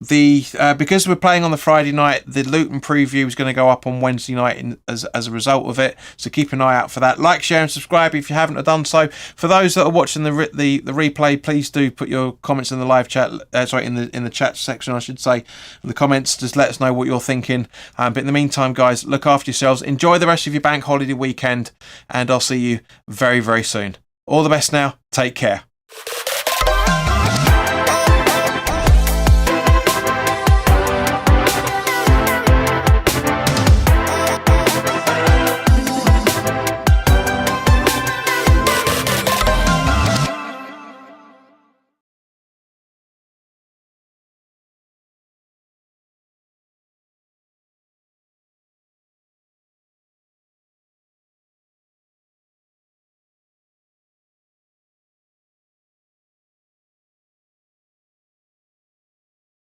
Because we're playing on the Friday night, the Luton preview is going to go up on Wednesday night as a result of it. So keep an eye out for that. Like, share, and subscribe if you haven't done so. For those that are watching the replay, please do put your comments in the live chat. In the chat section, I should say, in the comments. Just let us know what you're thinking. But in the meantime, guys, look after yourselves. Enjoy the rest of your bank holiday weekend, and I'll see you very, very soon. All the best now. Take care.